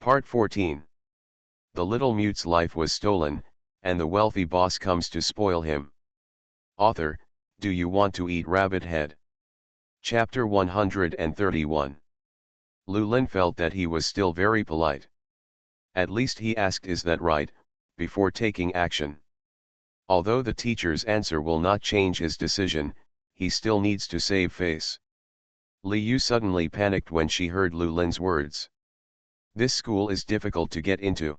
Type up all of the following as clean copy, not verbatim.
Part 14. The little mute's life was stolen, and the wealthy boss comes to spoil him. Author, do you want to eat rabbit head? Chapter 131. Lulin felt that he was still very polite. At least he asked, "Is that right?" before taking action. Although the teacher's answer will not change his decision, he still needs to save face. Liu suddenly panicked when she heard Lulin's words. This school is difficult to get into.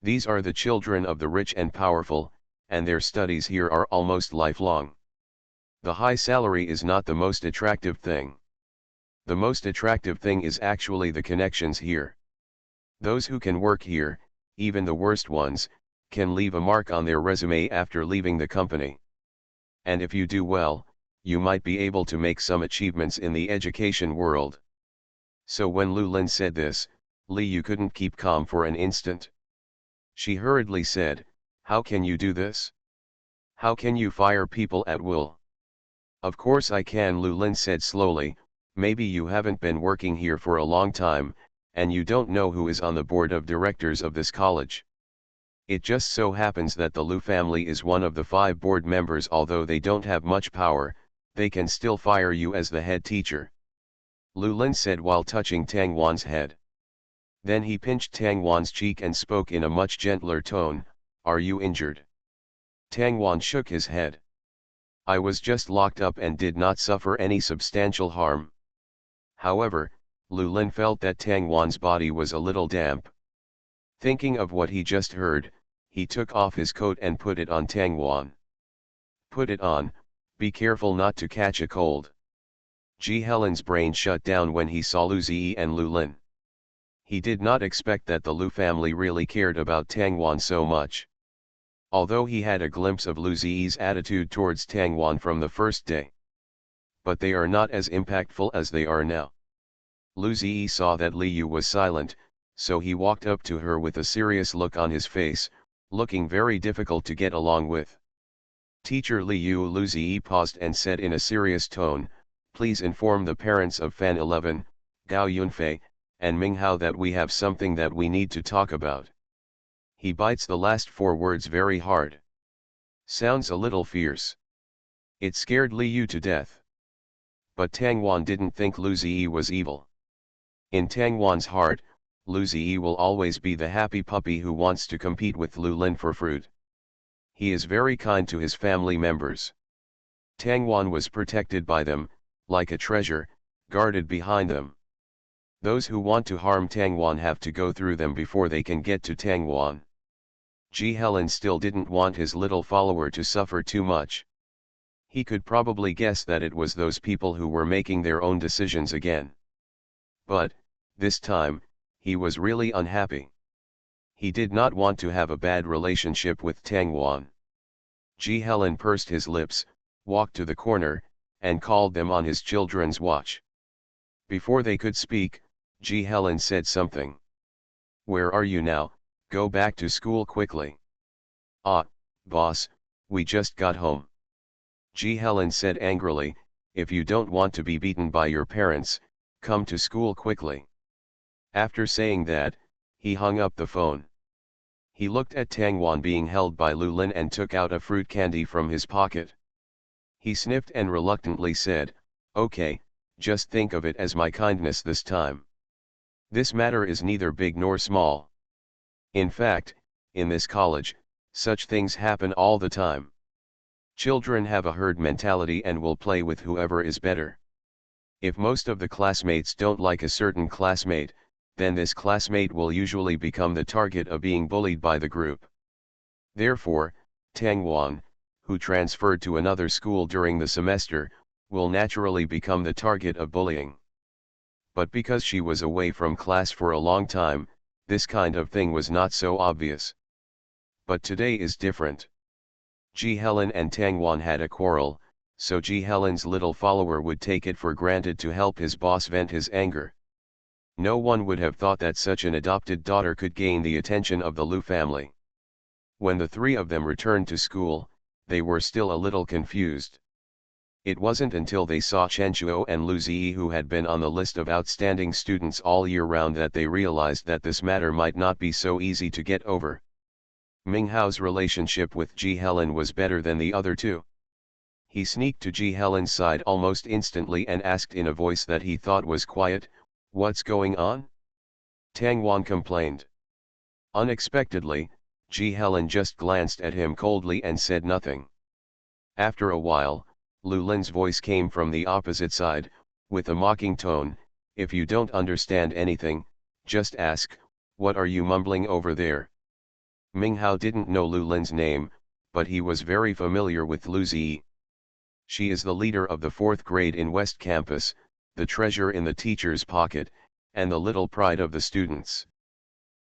These are the children of the rich and powerful, and their studies here are almost lifelong. The high salary is not the most attractive thing. The most attractive thing is actually the connections here. Those who can work here, even the worst ones, can leave a mark on their resume after leaving the company. And if you do well, you might be able to make some achievements in the education world. So when Lulin said this, Liu couldn't keep calm for an instant. She hurriedly said, "How can you do this? How can you fire people at will?" "Of course I can," Lulin said slowly. "Maybe you haven't been working here for a long time, and you don't know who is on the board of directors of this college. It just so happens that the Lu family is one of the 5 board members. Although they don't have much power, they can still fire you as the head teacher," Lulin said while touching Tang Wan's head. Then he pinched Tang Wan's cheek and spoke in a much gentler tone, "Are you injured?" Tang Wan shook his head. "I was just locked up and did not suffer any substantial harm." However, Lulin felt that Tang Wan's body was a little damp. Thinking of what he just heard, he took off his coat and put it on Tang Wan. "Put it on, be careful not to catch a cold." Ji Helen's brain shut down when he saw Lu Ziyi and Lulin. He did not expect that the Lu family really cared about Tang Wan so much. Although he had a glimpse of Lu Ziyi's attitude towards Tang Wan from the first day. But they are not as impactful as they are now. Lu Ziyi saw that Liu was silent, so he walked up to her with a serious look on his face, looking very difficult to get along with. "Teacher Liu," Lu Ziyi paused and said in a serious tone, "please inform the parents of Fan 11, Gao Yunfei, and Ming Hao that we have something that we need to talk about." He bites the last 4 words very hard. Sounds a little fierce. It scared Liu to death. But Tang Wan didn't think Lu Ziyi was evil. In Tang Wan's heart, Lu Ziyi will always be the happy puppy who wants to compete with Lulin for fruit. He is very kind to his family members. Tang Wan was protected by them, like a treasure, guarded behind them. Those who want to harm Tang Wan have to go through them before they can get to Tang Wan. Ji Helen still didn't want his little follower to suffer too much. He could probably guess that it was those people who were making their own decisions again. But, this time, he was really unhappy. He did not want to have a bad relationship with Tang Wan. Ji Helen pursed his lips, walked to the corner, and called them on his children's watch. Before they could speak, Ji Helen said something. "Where are you now? Go back to school quickly." "Ah, boss, we just got home." Ji Helen said angrily, "If you don't want to be beaten by your parents, come to school quickly." After saying that, he hung up the phone. He looked at Tang Wan being held by Lulin and took out a fruit candy from his pocket. He sniffed and reluctantly said, "Okay, just think of it as my kindness this time. This matter is neither big nor small. In fact, in this college, such things happen all the time. Children have a herd mentality and will play with whoever is better. If most of the classmates don't like a certain classmate, then this classmate will usually become the target of being bullied by the group. Therefore, Tang Wan, who transferred to another school during the semester, will naturally become the target of bullying. But because she was away from class for a long time, this kind of thing was not so obvious. But today is different. Ji Helen and Tang Wan had a quarrel, so Ji Helen's little follower would take it for granted to help his boss vent his anger. No one would have thought that such an adopted daughter could gain the attention of the Lu family. When the 3 of them returned to school, they were still a little confused. It wasn't until they saw Chen Shuo and Lu Ziyi, who had been on the list of outstanding students all year round, that they realized that this matter might not be so easy to get over. Ming Hao's relationship with Ji Helen was better than the other two. He sneaked to Ji Helen's side almost instantly and asked in a voice that he thought was quiet, "What's going on?" Tang Wan complained. Unexpectedly, Ji Helen just glanced at him coldly and said nothing. After a while, Lu Lin's voice came from the opposite side, with a mocking tone, "If you don't understand anything, just ask, what are you mumbling over there?" Ming Hao didn't know Lu Lin's name, but he was very familiar with Lu Ziyi. She is the leader of the 4th grade in West Campus, the treasure in the teacher's pocket, and the little pride of the students.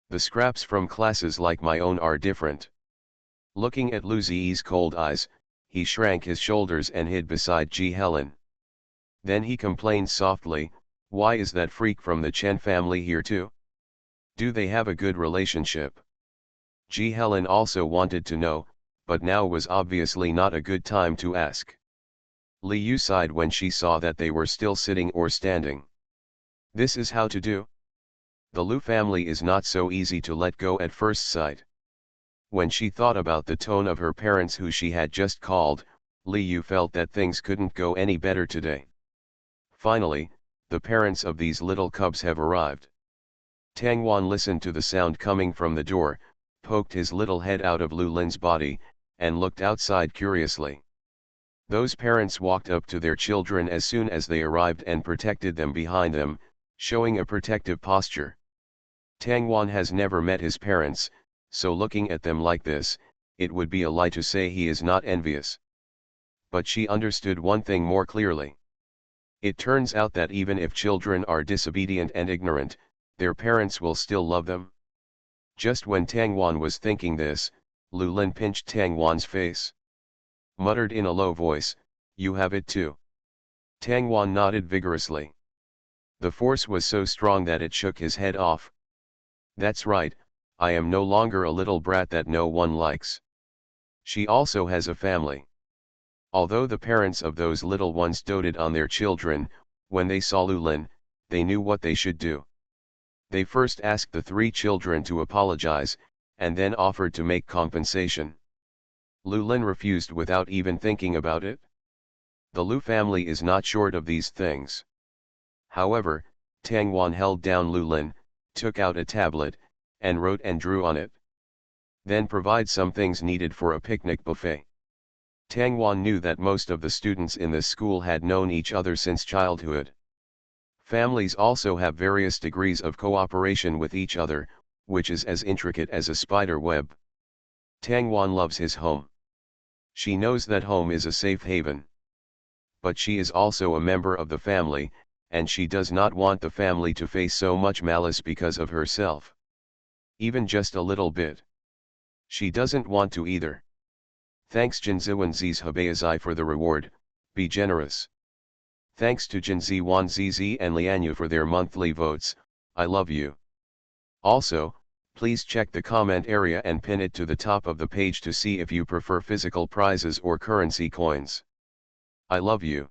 The scraps from classes like my own are different. Looking at Lu Ziyi's cold eyes, he shrank his shoulders and hid beside Ji Helen. Then he complained softly, "Why is that freak from the Chen family here too? Do they have a good relationship?" Ji Helen also wanted to know, but now was obviously not a good time to ask. Li Yu sighed when she saw that they were still sitting or standing. This is how to do. The Lu family is not so easy to let go at first sight. When she thought about the tone of her parents who she had just called, Li Yu felt that things couldn't go any better today. Finally, the parents of these little cubs have arrived. Tang Wan listened to the sound coming from the door, poked his little head out of Lu Lin's body, and looked outside curiously. Those parents walked up to their children as soon as they arrived and protected them behind them, showing a protective posture. Tang Wan has never met his parents, so looking at them like this, it would be a lie to say he is not envious. But she understood one thing more clearly. It turns out that even if children are disobedient and ignorant, their parents will still love them. Just when Tang Wan was thinking this, Lu Lin pinched Tang Wan's face. Muttered in a low voice, "You have it too." Tang Wan nodded vigorously. The force was so strong that it shook his head off. "That's right, I am no longer a little brat that no one likes. She also has a family." Although the parents of those little ones doted on their children, when they saw Lu Lin, they knew what they should do. They first asked the 3 children to apologize, and then offered to make compensation. Lu Lin refused without even thinking about it. The Lu family is not short of these things. However, Tang Wan held down Lu Lin, took out a tablet, and wrote and drew on it. Then provide some things needed for a picnic buffet. Tang Wan knew that most of the students in this school had known each other since childhood. Families also have various degrees of cooperation with each other, which is as intricate as a spider web. Tang Wan loves his home. She knows that home is a safe haven. But she is also a member of the family, and she does not want the family to face so much malice because of herself. Even just a little bit. She doesn't want to either. Thanks Jinziwan Z's Habayazai for the reward, be generous. Thanks to Jinzi Wan ZZ and Lianyu for their monthly votes, I love you. Also, please check the comment area and pin it to the top of the page to see if you prefer physical prizes or currency coins. I love you.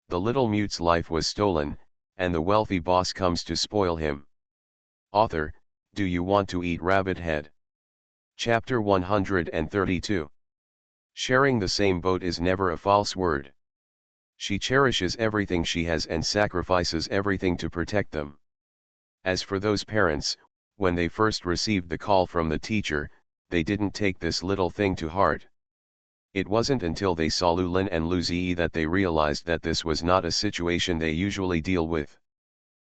The little mute's life was stolen, and the wealthy boss comes to spoil him. Author, do you want to eat rabbit head? Chapter 132. Sharing the same boat is never a false word. She cherishes everything she has and sacrifices everything to protect them. As for those parents, when they first received the call from the teacher, they didn't take this little thing to heart. It wasn't until they saw Lu Lin and Lu Ziyi that they realized that this was not a situation they usually deal with.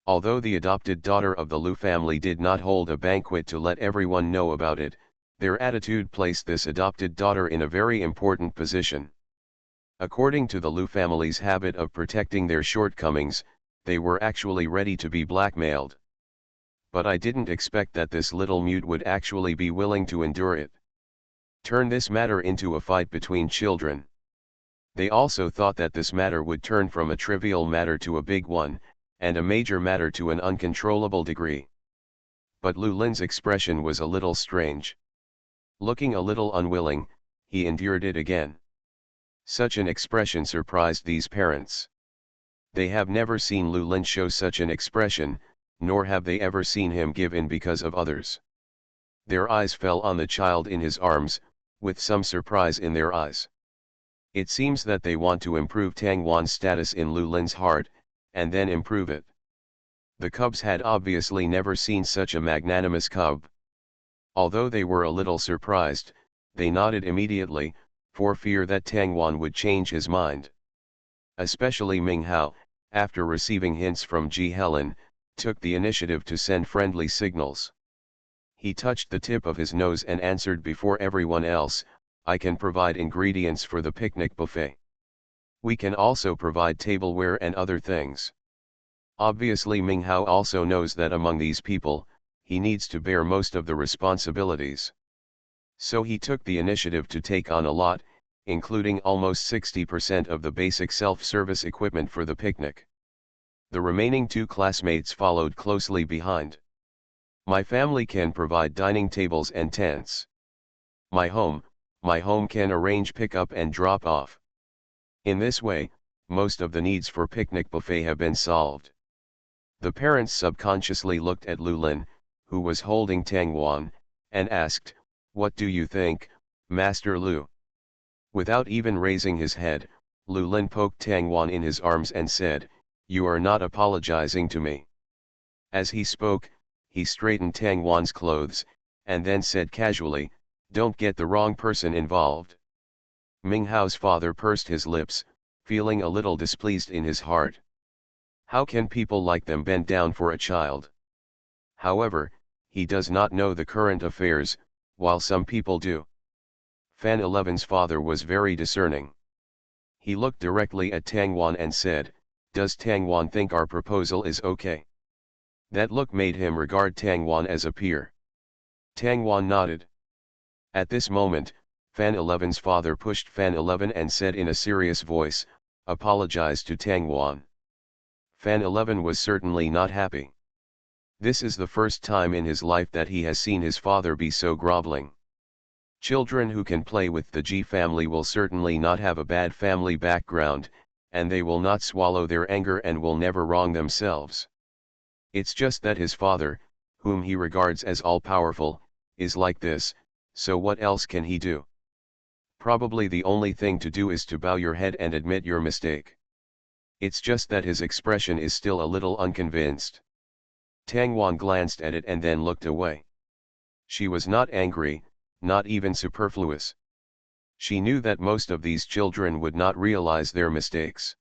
Although the adopted daughter of the Lu family did not hold a banquet to let everyone know about it, their attitude placed this adopted daughter in a very important position. According to the Lu family's habit of protecting their shortcomings, they were actually ready to be blackmailed. But I didn't expect that this little mute would actually be willing to endure it. Turn this matter into a fight between children. They also thought that this matter would turn from a trivial matter to a big one, and a major matter to an uncontrollable degree. But Lu Lin's expression was a little strange. Looking a little unwilling, he endured it again. Such an expression surprised these parents. They have never seen Lulin show such an expression, nor have they ever seen him give in because of others. Their eyes fell on the child in his arms, with some surprise in their eyes. It seems that they want to improve Tang Wan's status in Lulin's heart, and then improve it. The cubs had obviously never seen such a magnanimous cub. Although they were a little surprised, they nodded immediately, for fear that Tang Wan would change his mind. Especially Ming Hao, after receiving hints from Ji Helen, took the initiative to send friendly signals. He touched the tip of his nose and answered before everyone else, "I can provide ingredients for the picnic buffet. We can also provide tableware and other things." Obviously Ming Hao also knows that among these people, he needs to bear most of the responsibilities. So he took the initiative to take on a lot, including almost 60% of the basic self-service equipment for the picnic. The remaining two classmates followed closely behind. "My family can provide dining tables and tents. My home can arrange pick-up and drop-off." In this way, most of the needs for picnic buffet have been solved. The parents subconsciously looked at Lulin, who was holding Tang Wan, and asked, "What do you think, Master Lu?" Without even raising his head, Lulin poked Tang Wan in his arms and said, "You are not apologizing to me." As he spoke, he straightened Tang Wan's clothes, and then said casually, "Don't get the wrong person involved." Ming Hao's father pursed his lips, feeling a little displeased in his heart. How can people like them bend down for a child? However, he does not know the current affairs, while some people do. Fan 11's father was very discerning. He looked directly at Tang Wan and said, "Does Tang Wan think our proposal is okay?" That look made him regard Tang Wan as a peer. Tang Wan nodded. At this moment, Fan 11's father pushed Fan 11 and said in a serious voice, "Apologize to Tang Wan." Fan 11 was certainly not happy. This is the first time in his life that he has seen his father be so groveling. Children who can play with the Ji family will certainly not have a bad family background, and they will not swallow their anger and will never wrong themselves. It's just that his father, whom he regards as all-powerful, is like this, so what else can he do? Probably the only thing to do is to bow your head and admit your mistake. It's just that his expression is still a little unconvinced. Tang Wan glanced at it and then looked away. She was not angry, not even superfluous. She knew that most of these children would not realize their mistakes.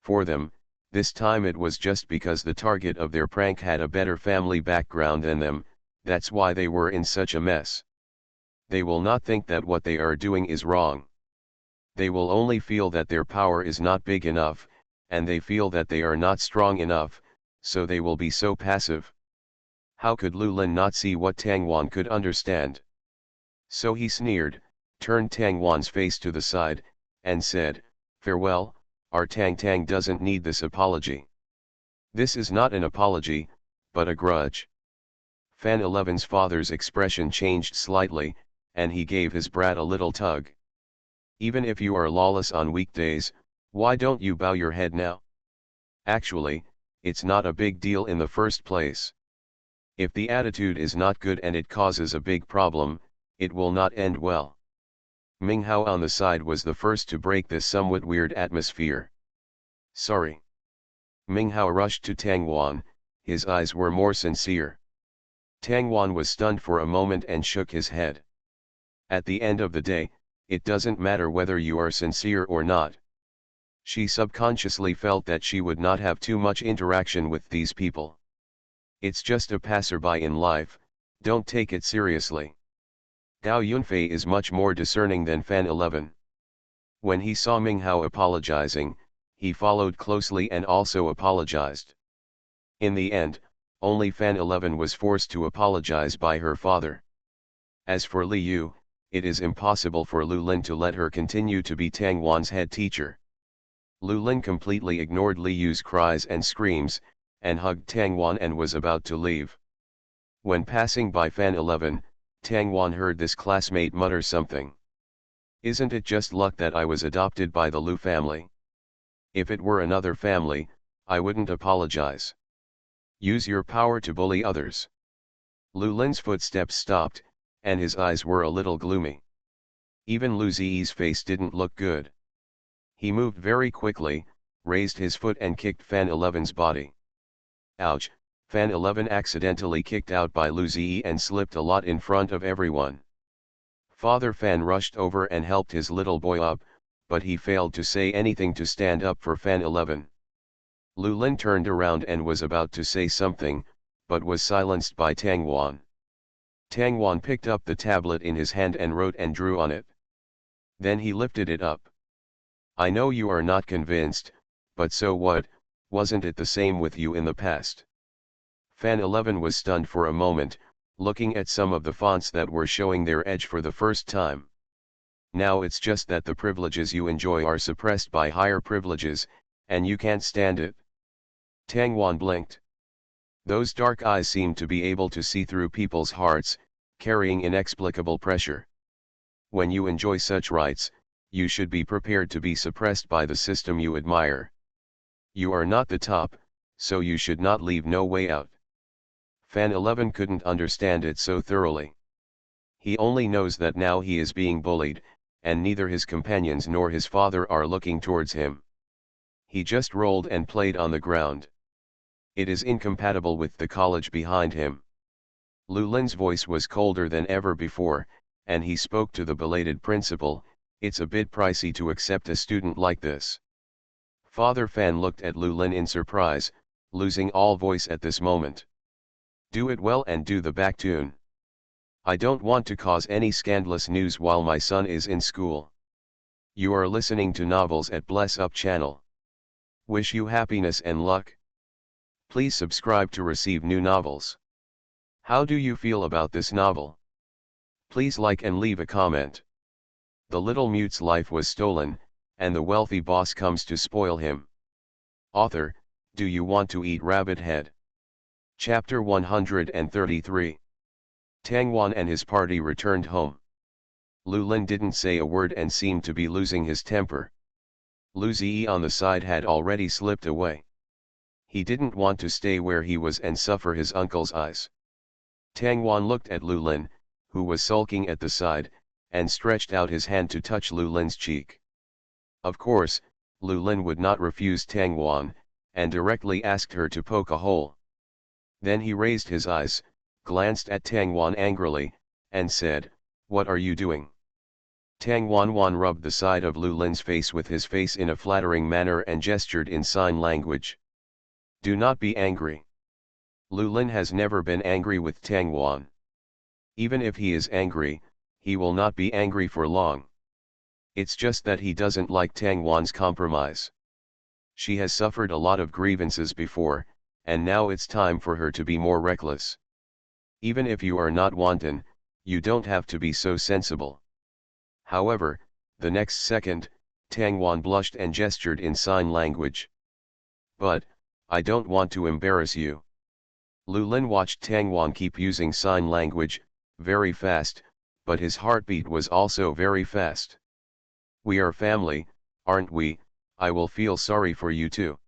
For them, this time it was just because the target of their prank had a better family background than them, that's why they were in such a mess. They will not think that what they are doing is wrong. They will only feel that their power is not big enough, and they feel that they are not strong enough, so they will be so passive. How could Lulin not see what Tang Wan could understand? So he sneered, turned Tang Wan's face to the side, and said, "Farewell, our Tang Tang doesn't need this apology." This is not an apology, but a grudge. Fan 11's father's expression changed slightly, and he gave his brat a little tug. "Even if you are lawless on weekdays, why don't you bow your head now? Actually, it's not a big deal in the first place. If the attitude is not good and it causes a big problem, it will not end well." Ming Hao on the side was the first to break this somewhat weird atmosphere. "Sorry." Ming Hao rushed to Tang Wan, his eyes were more sincere. Tang Wan was stunned for a moment and shook his head. At the end of the day, it doesn't matter whether you are sincere or not. She subconsciously felt that she would not have too much interaction with these people. It's just a passerby in life, don't take it seriously. Gao Yunfei is much more discerning than Fan 11. When he saw Ming Hao apologizing, he followed closely and also apologized. In the end, only Fan 11 was forced to apologize by her father. As for Li Yu, it is impossible for Lulin to let her continue to be Tang Wan's head teacher. Lulin completely ignored Li Yu's cries and screams, and hugged Tang Wan and was about to leave. When passing by Fan 11, Tang Wan heard this classmate mutter something. Isn't it just luck that I was adopted by the Lu family? If it were another family, I wouldn't apologize. Use your power to bully others. Lu Lin's footsteps stopped, and his eyes were a little gloomy. Even Lu Ziyi's face didn't look good. He moved very quickly, raised his foot and kicked Fan 11's body. Ouch, Fan 11 accidentally kicked out by Lu Ziyi and slipped a lot in front of everyone. Father Fan rushed over and helped his little boy up, but he failed to say anything to stand up for Fan 11. Lu Lin turned around and was about to say something, but was silenced by Tang Wan. Tang Wan picked up the tablet in his hand and wrote and drew on it. Then he lifted it up. I know you are not convinced, but so what, wasn't it the same with you in the past? Fan 11 was stunned for a moment, looking at some of the fonts that were showing their edge for the first time. Now it's just that the privileges you enjoy are suppressed by higher privileges, and you can't stand it. Tang Wan blinked. Those dark eyes seemed to be able to see through people's hearts, carrying inexplicable pressure. When you enjoy such rights, you should be prepared to be suppressed by the system you admire. You are not the top, so you should not leave no way out. Fan 11 couldn't understand it so thoroughly. He only knows that now he is being bullied, and neither his companions nor his father are looking towards him. He just rolled and played on the ground. It is incompatible with the college behind him. Lu Lin's voice was colder than ever before, and he spoke to the belated principal. It's a bit pricey to accept a student like this. Father Fan looked at Lu Lin in surprise, losing all voice at this moment. Do it well and do the back tune. I don't want to cause any scandalous news while my son is in school. You are listening to Novels at Bless Up channel. Wish you happiness and luck. Please subscribe to receive new novels. How do you feel about this novel? Please like and leave a comment. The little mute's life was stolen, and the wealthy boss comes to spoil him. Author, do you want to eat rabbit head? Chapter 133. Tang Wan and his party returned home. Lu Lin didn't say a word and seemed to be losing his temper. Lu Ziyi on the side had already slipped away. He didn't want to stay where he was and suffer his uncle's eyes. Tang Wan looked at Lu Lin, who was sulking at the side, and stretched out his hand to touch Lu Lin's cheek. Of course, Lu Lin would not refuse Tang Wan, and directly asked her to poke a hole. Then he raised his eyes, glanced at Tang Wan angrily, and said, "What are you doing?" Tang Wan rubbed the side of Lu Lin's face with his face in a flattering manner and gestured in sign language. Do not be angry. Lu Lin has never been angry with Tang Wan. Even if he is angry, he will not be angry for long. It's just that he doesn't like Tang Wan's compromise. She has suffered a lot of grievances before, and now it's time for her to be more reckless. Even if you are not wanton, you don't have to be so sensible. However, the next second, Tang Wan blushed and gestured in sign language. But, I don't want to embarrass you. Lu Lin watched Tang Wan keep using sign language, very fast, but his heartbeat was also very fast. We are family, aren't we? I will feel sorry for you too.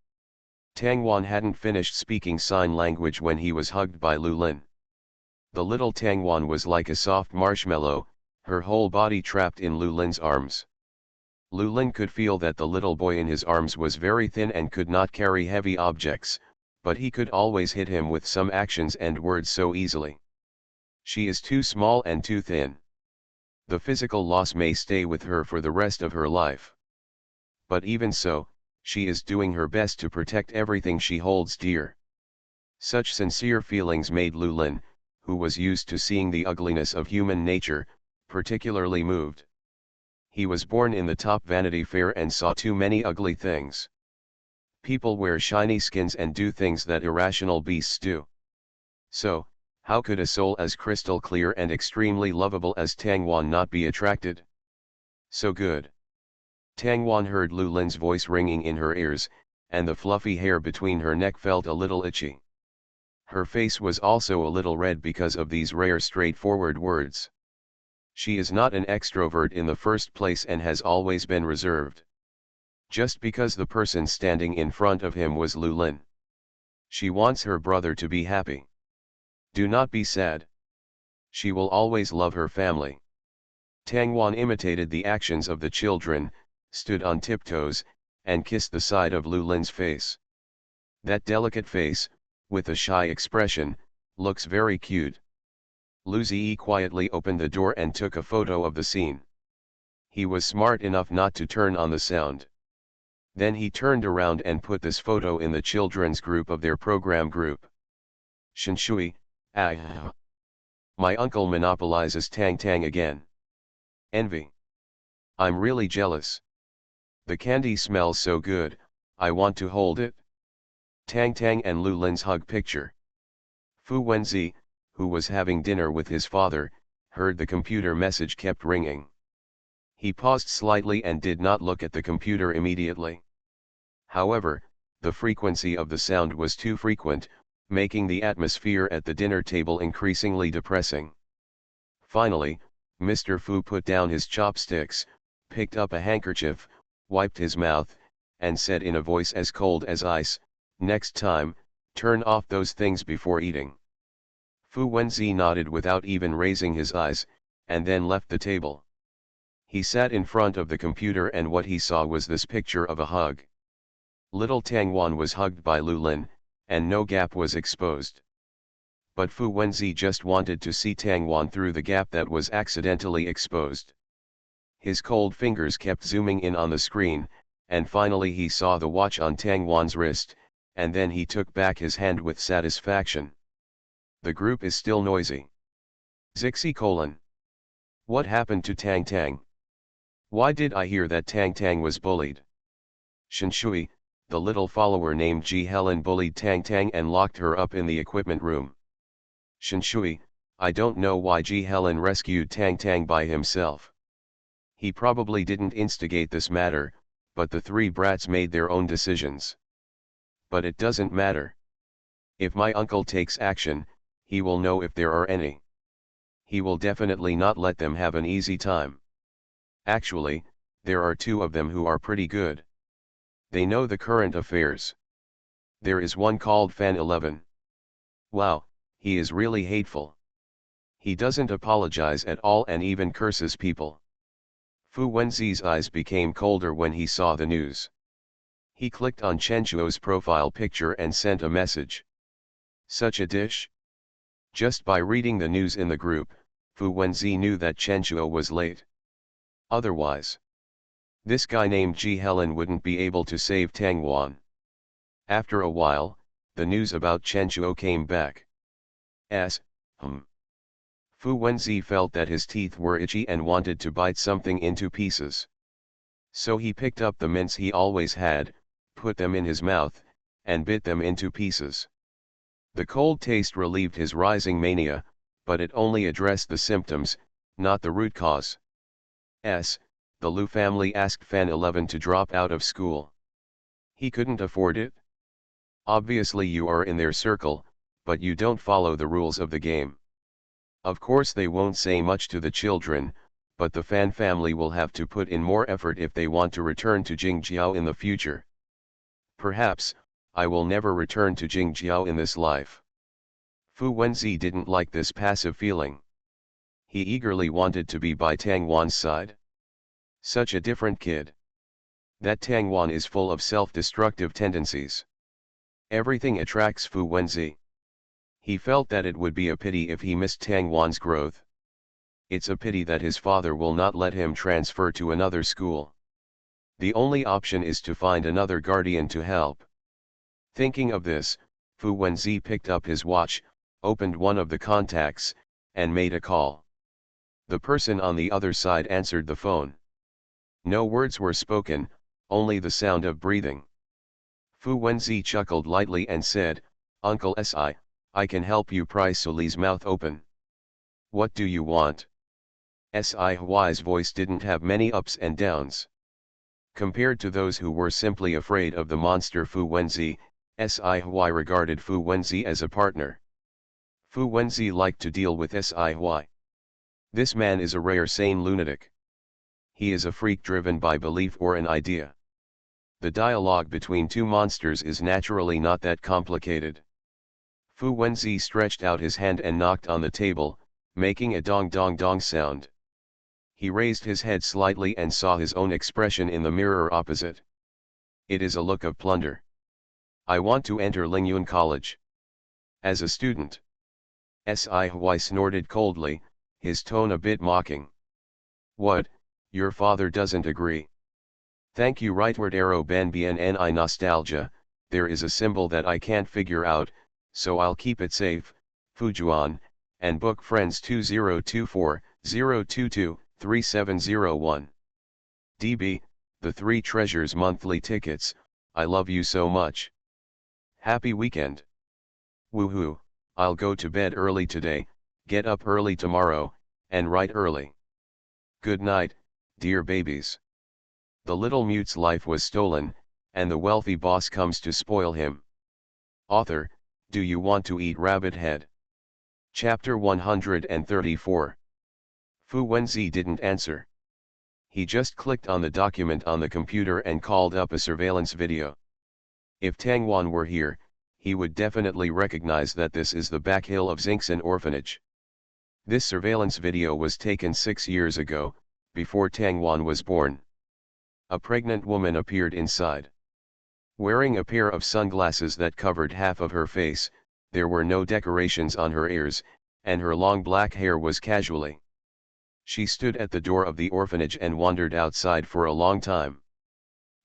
Tang Wan hadn't finished speaking sign language when he was hugged by Lu Lin. The little Tang Wan was like a soft marshmallow, her whole body trapped in Lu Lin's arms. Lu Lin could feel that the little boy in his arms was very thin and could not carry heavy objects, but he could always hit him with some actions and words so easily. She is too small and too thin. The physical loss may stay with her for the rest of her life. But even so, she is doing her best to protect everything she holds dear. Such sincere feelings made Lu Lin, who was used to seeing the ugliness of human nature, particularly moved. He was born in the top Vanity Fair and saw too many ugly things. People wear shiny skins and do things that irrational beasts do. So, how could a soul as crystal clear and extremely lovable as Tang Wan not be attracted? So good. Tang Wan heard Lu Lin's voice ringing in her ears, and the fluffy hair between her neck felt a little itchy. Her face was also a little red because of these rare straightforward words. She is not an extrovert in the first place and has always been reserved. Just because the person standing in front of him was Lu Lin. She wants her brother to be happy. Do not be sad. She will always love her family. Tang Wan imitated the actions of the children, stood on tiptoes, and kissed the side of Lu Lin's face. That delicate face, with a shy expression, looks very cute. Lu Ziyi quietly opened the door and took a photo of the scene. He was smart enough not to turn on the sound. Then he turned around and put this photo in the children's group of their program group. Shinshui, ah. My uncle monopolizes Tang Tang again. Envy. I'm really jealous. The candy smells so good, I want to hold it. Tang Tang and Lu Lin's hug picture. Fu Wenzi, who was having dinner with his father, heard the computer message kept ringing. He paused slightly and did not look at the computer immediately. However, the frequency of the sound was too frequent, making the atmosphere at the dinner table increasingly depressing. Finally, Mr. Fu put down his chopsticks, picked up a handkerchief, wiped his mouth, and said in a voice as cold as ice, "Next time, turn off those things before eating." Fu Wenzi nodded without even raising his eyes, and then left the table. He sat in front of the computer and what he saw was this picture of a hug. Little Tang Wan was hugged by Lu Lin, and no gap was exposed. But Fu Wenzi just wanted to see Tang Wan through the gap that was accidentally exposed. His cold fingers kept zooming in on the screen, and finally he saw the watch on Tang Wan's wrist, and then he took back his hand with satisfaction. The group is still noisy. Zixi: What happened to Tang Tang? Why did I hear that Tang Tang was bullied? Shinshui, the little follower named Ji Helen bullied Tang Tang and locked her up in the equipment room. Shinshui, I don't know why Ji Helen rescued Tang Tang by himself. He probably didn't instigate this matter, but the three brats made their own decisions. But it doesn't matter. If my uncle takes action, he will know if there are any. He will definitely not let them have an easy time. Actually, there are two of them who are pretty good. They know the current affairs. There is one called Fan 11. Wow, he is really hateful. He doesn't apologize at all and even curses people. Fu Wenzi's eyes became colder when he saw the news. He clicked on Chen Shuo's profile picture and sent a message. Such a dish? Just by reading the news in the group, Fu Wenzi knew that Chen Shuo was late. Otherwise, this guy named Ji Helen wouldn't be able to save Tang Wan. After a while, the news about Chen Shuo came back. Fu Wenzi felt that his teeth were itchy and wanted to bite something into pieces. So he picked up the mints he always had, put them in his mouth, and bit them into pieces. The cold taste relieved his rising mania, but it only addressed the symptoms, not the root cause. The Lu family asked Fan 11 to drop out of school. He couldn't afford it. Obviously you are in their circle, but you don't follow the rules of the game. Of course they won't say much to the children, but the Fan family will have to put in more effort if they want to return to Jingjiao in the future. Perhaps, I will never return to Jingjiao in this life. Fu Wenzi didn't like this passive feeling. He eagerly wanted to be by Tang Wan's side. Such a different kid. That Tang Wan is full of self-destructive tendencies. Everything attracts Fu Wenzi. He felt that it would be a pity if he missed Tang Wan's growth. It's a pity that his father will not let him transfer to another school. The only option is to find another guardian to help. Thinking of this, Fu Wenzi picked up his watch, opened one of the contacts, and made a call. The person on the other side answered the phone. No words were spoken, only the sound of breathing. Fu Wenzi chuckled lightly and said, "Uncle Si, I can help you pry Suli's mouth open." "What do you want?" Si Huai's voice didn't have many ups and downs. Compared to those who were simply afraid of the monster Fu Wenzi, Si Huai regarded Fu Wenzi as a partner. Fu Wenzi liked to deal with Si Huai. This man is a rare sane lunatic. He is a freak driven by belief or an idea. The dialogue between two monsters is naturally not that complicated. Fu Wenzi stretched out his hand and knocked on the table, making a dong dong dong sound. He raised his head slightly and saw his own expression in the mirror opposite. It is a look of plunder. I want to enter Lingyun College. As a student. Si snorted coldly, his tone a bit mocking. What, your father doesn't agree? Thank you rightward arrow ban bnni nostalgia, there is a symbol that I can't figure out, so I'll keep it safe, Fujuan, and book friends 2024-022-3701. DB, the Three Treasures monthly tickets, I love you so much. Happy weekend. Woohoo, I'll go to bed early today, get up early tomorrow, and write early. Good night, dear babies. The little mute's life was stolen, and the wealthy boss comes to spoil him. Author, do you want to eat rabbit head? Chapter 134. Fu Wenzi didn't answer. He just clicked on the document on the computer and called up a surveillance video. If Tang Wan were here, he would definitely recognize that this is the back hill of Xingxin Orphanage. This surveillance video was taken 6 years ago, before Tang Wan was born. A pregnant woman appeared inside. Wearing a pair of sunglasses that covered half of her face, there were no decorations on her ears, and her long black hair was casually. She stood at the door of the orphanage and wandered outside for a long time.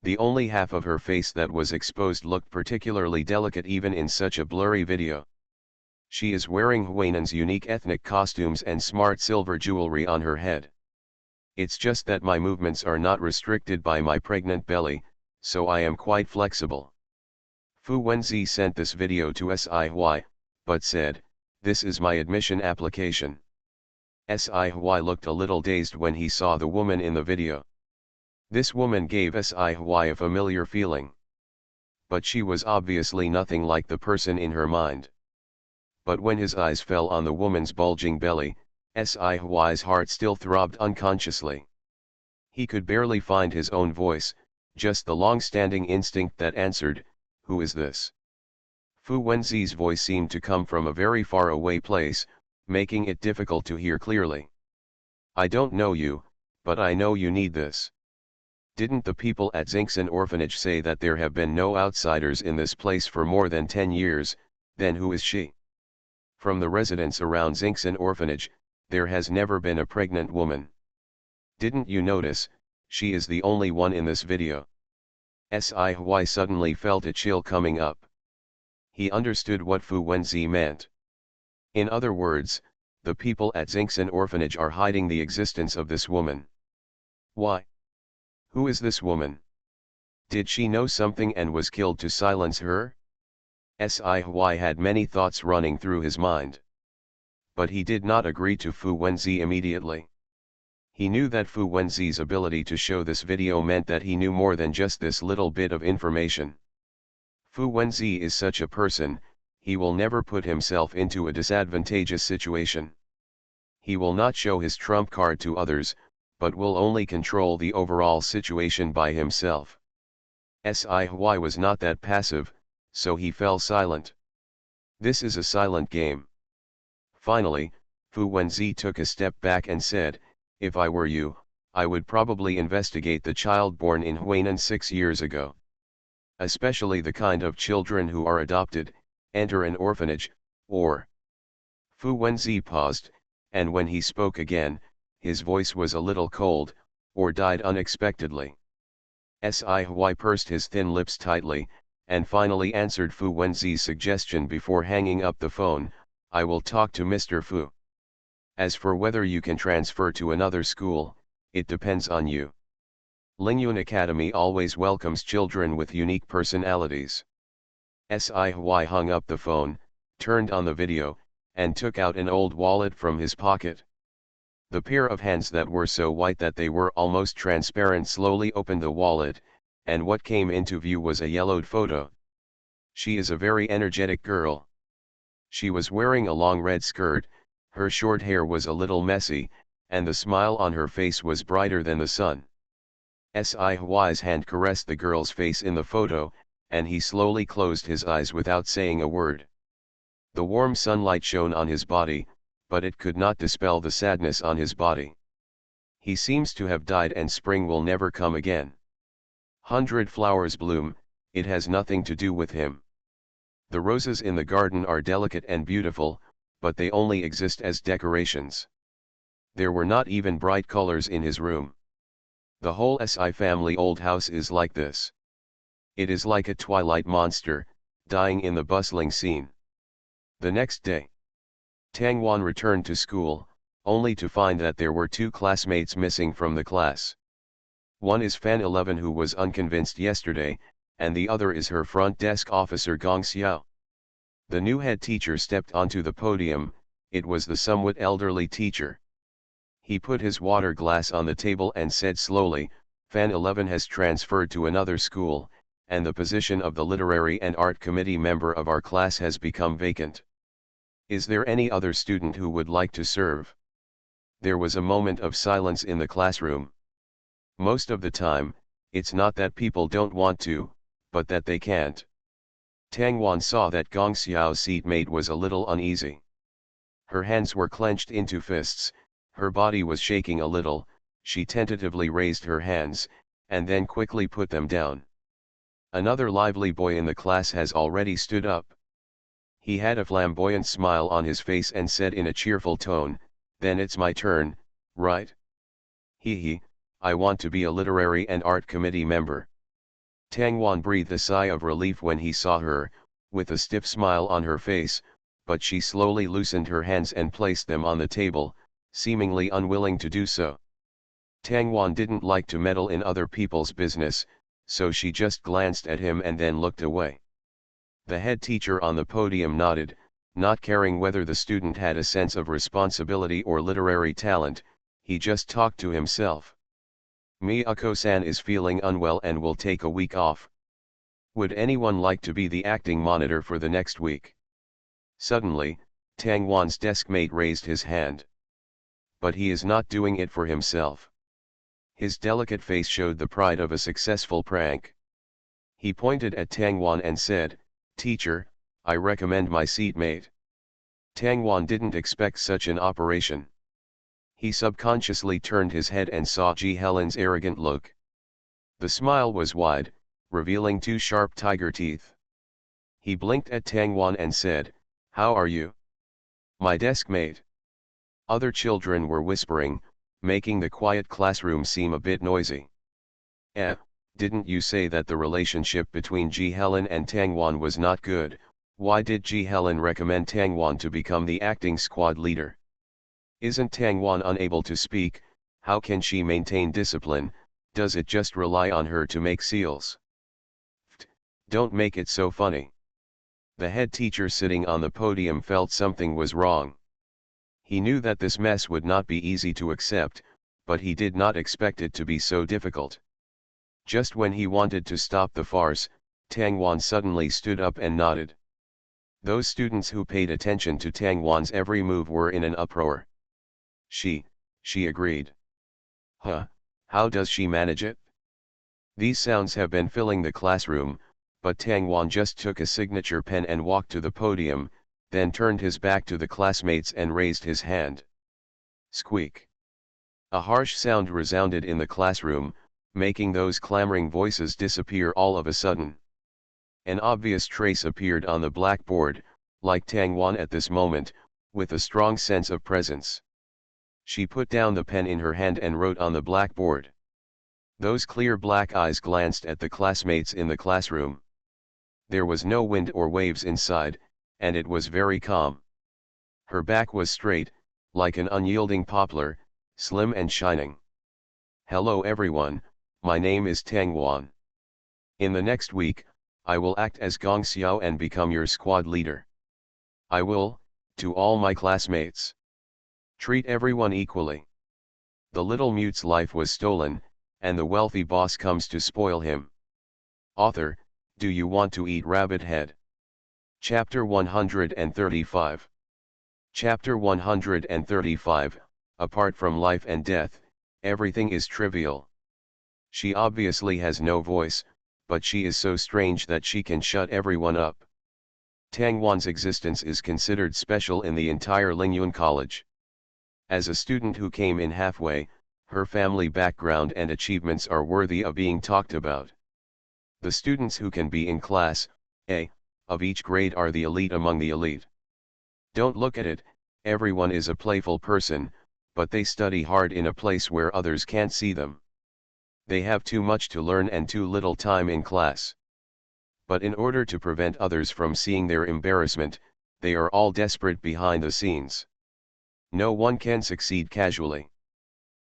The only half of her face that was exposed looked particularly delicate even in such a blurry video. She is wearing Huainan's unique ethnic costumes and smart silver jewelry on her head. It's just that my movements are not restricted by my pregnant belly, so I am quite flexible. Fu Wenzi sent this video to Sci-fi, but said, this is my admission application. Sci-fi looked a little dazed when he saw the woman in the video. This woman gave Sci-fi a familiar feeling. But she was obviously nothing like the person in her mind. But when his eyes fell on the woman's bulging belly, Sci-fi's heart still throbbed unconsciously. He could barely find his own voice, just the long-standing instinct that answered, who is this? Fu Wenzi's voice seemed to come from a very far away place, making it difficult to hear clearly. I don't know you, but I know you need this. Didn't the people at Xingxin Orphanage say that there have been no outsiders in this place for more than 10 years, then who is she? From the residents around Xingxin Orphanage, there has never been a pregnant woman. Didn't you notice, she is the only one in this video. Sci suddenly felt a chill coming up. He understood what Fu Wenzi meant. In other words, the people at Xingxin Orphanage are hiding the existence of this woman. Why? Who is this woman? Did she know something and was killed to silence her? Sci had many thoughts running through his mind. But he did not agree to Fu Wenzi immediately. He knew that Fu Wenzi's ability to show this video meant that he knew more than just this little bit of information. Fu Wenzi is such a person, he will never put himself into a disadvantageous situation. He will not show his trump card to others, but will only control the overall situation by himself. Sci was not that passive, so he fell silent. This is a silent game. Finally, Fu Wenzi took a step back and said, if I were you, I would probably investigate the child born in Huainan 6 years ago. Especially the kind of children who are adopted, enter an orphanage, or... Fu Wenzi paused, and when he spoke again, his voice was a little cold, or died unexpectedly. Sci pursed his thin lips tightly, and finally answered Fu Wenzi's suggestion before hanging up the phone, I will talk to Mr. Fu. As for whether you can transfer to another school, it depends on you. Lingyun Academy always welcomes children with unique personalities. Sci hung up the phone, turned on the video, and took out an old wallet from his pocket. The pair of hands that were so white that they were almost transparent slowly opened the wallet, and what came into view was a yellowed photo. She is a very energetic girl. She was wearing a long red skirt, her short hair was a little messy, and the smile on her face was brighter than the sun. Sci-fi's hand caressed the girl's face in the photo, and he slowly closed his eyes without saying a word. The warm sunlight shone on his body, but it could not dispel the sadness on his body. He seems to have died and spring will never come again. 100 flowers bloom, it has nothing to do with him. The roses in the garden are delicate and beautiful, but they only exist as decorations. There were not even bright colors in his room. The whole Si family old house is like this. It is like a twilight monster, dying in the bustling scene. The next day, Tang Wan returned to school, only to find that there were 2 classmates missing from the class. One is Fan 11 who was unconvinced yesterday, and the other is her front desk officer Gong Xiao. The new head teacher stepped onto the podium. It was the somewhat elderly teacher. He put his water glass on the table and said slowly, Fan 11 has transferred to another school, and the position of the Literary and Art Committee member of our class has become vacant. Is there any other student who would like to serve? There was a moment of silence in the classroom. Most of the time, it's not that people don't want to, but that they can't. Tang Wan saw that Gong Xiao's seatmate was a little uneasy. Her hands were clenched into fists, her body was shaking a little. She tentatively raised her hands, and then quickly put them down. Another lively boy in the class has already stood up. He had a flamboyant smile on his face and said in a cheerful tone, then it's my turn, right? Hee, I want to be a Literary and Art Committee member. Tang Wan breathed a sigh of relief when he saw her, with a stiff smile on her face, but she slowly loosened her hands and placed them on the table, seemingly unwilling to do so. Tang Wan didn't like to meddle in other people's business, so she just glanced at him and then looked away. The head teacher on the podium nodded, not caring whether the student had a sense of responsibility or literary talent. He just talked to himself. Miyako-san is feeling unwell and will take a week off. Would anyone like to be the acting monitor for the next week? Suddenly, Tang Wan's deskmate raised his hand. But he is not doing it for himself. His delicate face showed the pride of a successful prank. He pointed at Tang Wan and said, Teacher, I recommend my seatmate. Tang Wan didn't expect such an operation. He subconsciously turned his head and saw Ji Helen's arrogant look. The smile was wide, revealing 2 sharp tiger teeth. He blinked at Tang Wan and said, How are you? My deskmate. Other children were whispering, making the quiet classroom seem a bit noisy. Didn't you say that the relationship between Ji Helen and Tang Wan was not good? Why did Ji Helen recommend Tang Wan to become the acting squad leader? Isn't Tang Wan unable to speak? How can she maintain discipline? Does it just rely on her to make seals? Don't make it so funny. The head teacher sitting on the podium felt something was wrong. He knew that this mess would not be easy to accept, but he did not expect it to be so difficult. Just when he wanted to stop the farce, Tang Wan suddenly stood up and nodded. Those students who paid attention to Tang Wan's every move were in an uproar. She agreed. How does she manage it? These sounds have been filling the classroom, but Tang Wan just took a signature pen and walked to the podium, then turned his back to the classmates and raised his hand. Squeak. A harsh sound resounded in the classroom, making those clamoring voices disappear all of a sudden. An obvious trace appeared on the blackboard, like Tang Wan at this moment, with a strong sense of presence. She put down the pen in her hand and wrote on the blackboard. Those clear black eyes glanced at the classmates in the classroom. There was no wind or waves inside, and it was very calm. Her back was straight, like an unyielding poplar, slim and shining. Hello everyone, my name is Tang Wan. In the next week, I will act as Gong Xiao and become your squad leader. I will, to all my classmates, treat everyone equally. The little mute's life was stolen, and the wealthy boss comes to spoil him. Author, do you want to eat rabbit head? Chapter 135. Chapter 135, Apart from life and death, everything is trivial. She obviously has no voice, but she is so strange that she can shut everyone up. Tang Wan's existence is considered special in the entire Lingyun College. As a student who came in halfway, her family background and achievements are worthy of being talked about. The students who can be in class A of each grade are the elite among the elite. Don't look at it, everyone is a playful person, but they study hard in a place where others can't see them. They have too much to learn and too little time in class. But in order to prevent others from seeing their embarrassment, they are all desperate behind the scenes. No one can succeed casually.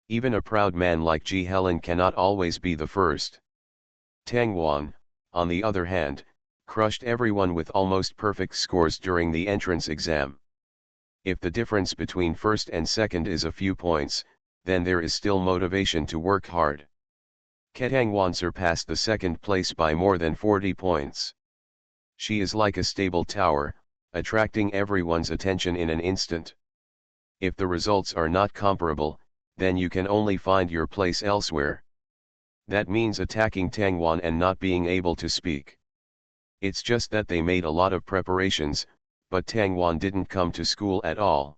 Even a proud man like Ji Helen cannot always be the first. Tang Wan, on the other hand, crushed everyone with almost perfect scores during the entrance exam. If the difference between first and second is a few points, then there is still motivation to work hard. Tang Wan surpassed the second place by more than 40 points. She is like a stable tower, attracting everyone's attention in an instant. If the results are not comparable, then you can only find your place elsewhere. That means attacking Tang Wan and not being able to speak. It's just that they made a lot of preparations, but Tang Wan didn't come to school at all.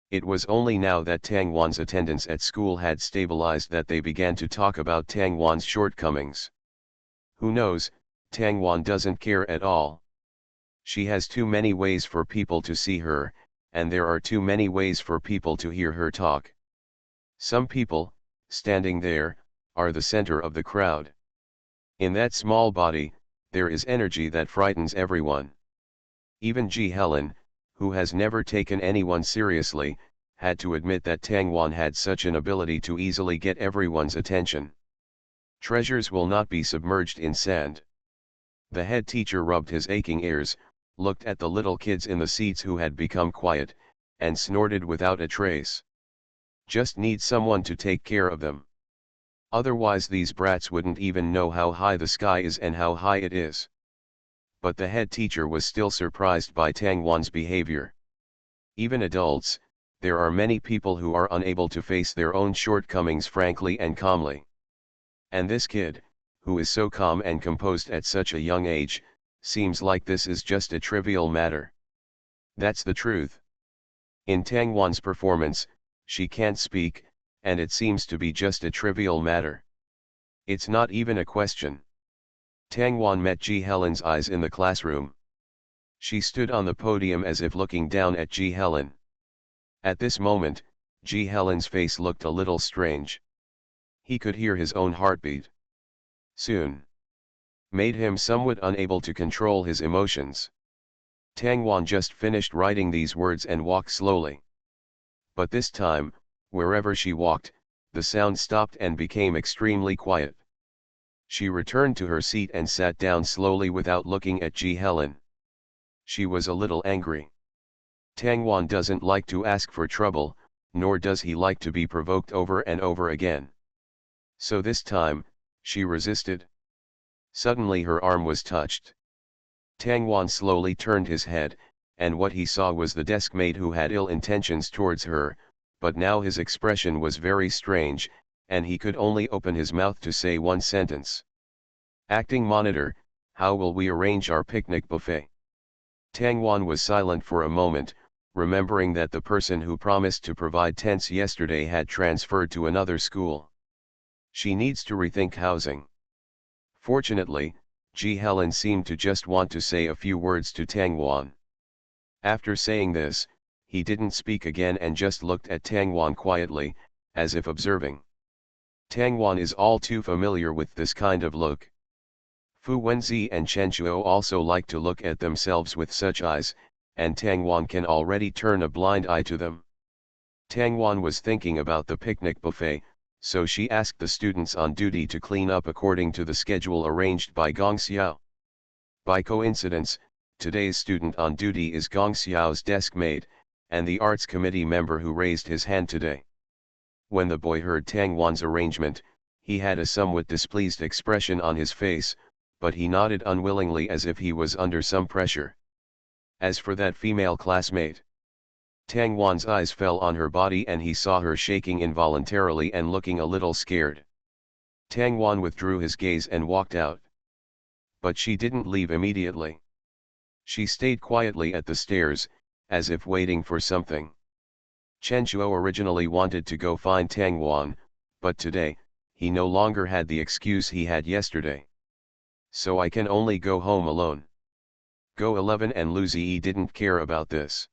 It was only now that Tang Wan's attendance at school had stabilized that they began to talk about Tang Wan's shortcomings. Who knows, Tang Wan doesn't care at all. She has too many ways for people to see her, and there are too many ways for people to hear her talk. Some people, standing there, are the center of the crowd. In that small body, there is energy that frightens everyone. Even Ji Helen, who has never taken anyone seriously, had to admit that Tang Wan had such an ability to easily get everyone's attention. Treasures will not be submerged in sand. The head teacher rubbed his aching ears, looked at the little kids in the seats who had become quiet, and snorted without a trace. Just need someone to take care of them. Otherwise these brats wouldn't even know how high the sky is and how high it is. But the head teacher was still surprised by Tang Wan's behavior. Even adults, there are many people who are unable to face their own shortcomings frankly and calmly. And this kid, who is so calm and composed at such a young age, seems like this is just a trivial matter. That's the truth. In Tang Wan's performance, she can't speak, and it seems to be just a trivial matter. It's not even a question. Tang Wan met Ji Helen's eyes in the classroom. She stood on the podium as if looking down at Ji Helen. At this moment, Ji Helen's face looked a little strange. He could hear his own heartbeat. Soon. Made him somewhat unable to control his emotions. Tang Wan just finished writing these words and walked slowly. But this time, wherever she walked, the sound stopped and became extremely quiet. She returned to her seat and sat down slowly without looking at Ji Helen. She was a little angry. Tang Wan doesn't like to ask for trouble, nor does he like to be provoked over and over again. So this time, she resisted. Suddenly her arm was touched. Tang Wan slowly turned his head, and what he saw was the desk mate who had ill intentions towards her, but now his expression was very strange, and he could only open his mouth to say one sentence. Acting monitor, how will we arrange our picnic buffet? Tang Wan was silent for a moment, remembering that the person who promised to provide tents yesterday had transferred to another school. She needs to rethink housing. Fortunately, Ji Helen seemed to just want to say a few words to Tang Wan. After saying this, he didn't speak again and just looked at Tang Wan quietly, as if observing. Tang Wan is all too familiar with this kind of look. Fu Wenzi and Chen Chuo also like to look at themselves with such eyes, and Tang Wan can already turn a blind eye to them. Tang Wan was thinking about the picnic buffet, so she asked the students on duty to clean up according to the schedule arranged by Gong Xiao. By coincidence, today's student on duty is Gong Xiao's desk mate, and the arts committee member who raised his hand today. When the boy heard Tang Wan's arrangement, he had a somewhat displeased expression on his face, but he nodded unwillingly as if he was under some pressure. As for that female classmate, Tang Wan's eyes fell on her body and he saw her shaking involuntarily and looking a little scared. Tang Wan withdrew his gaze and walked out. But she didn't leave immediately. She stayed quietly at the stairs, as if waiting for something. Chen Shuo originally wanted to go find Tang Wan, but today, he no longer had the excuse he had yesterday. So I can only go home alone. Go 11 and Lu Ziyi didn't care about this.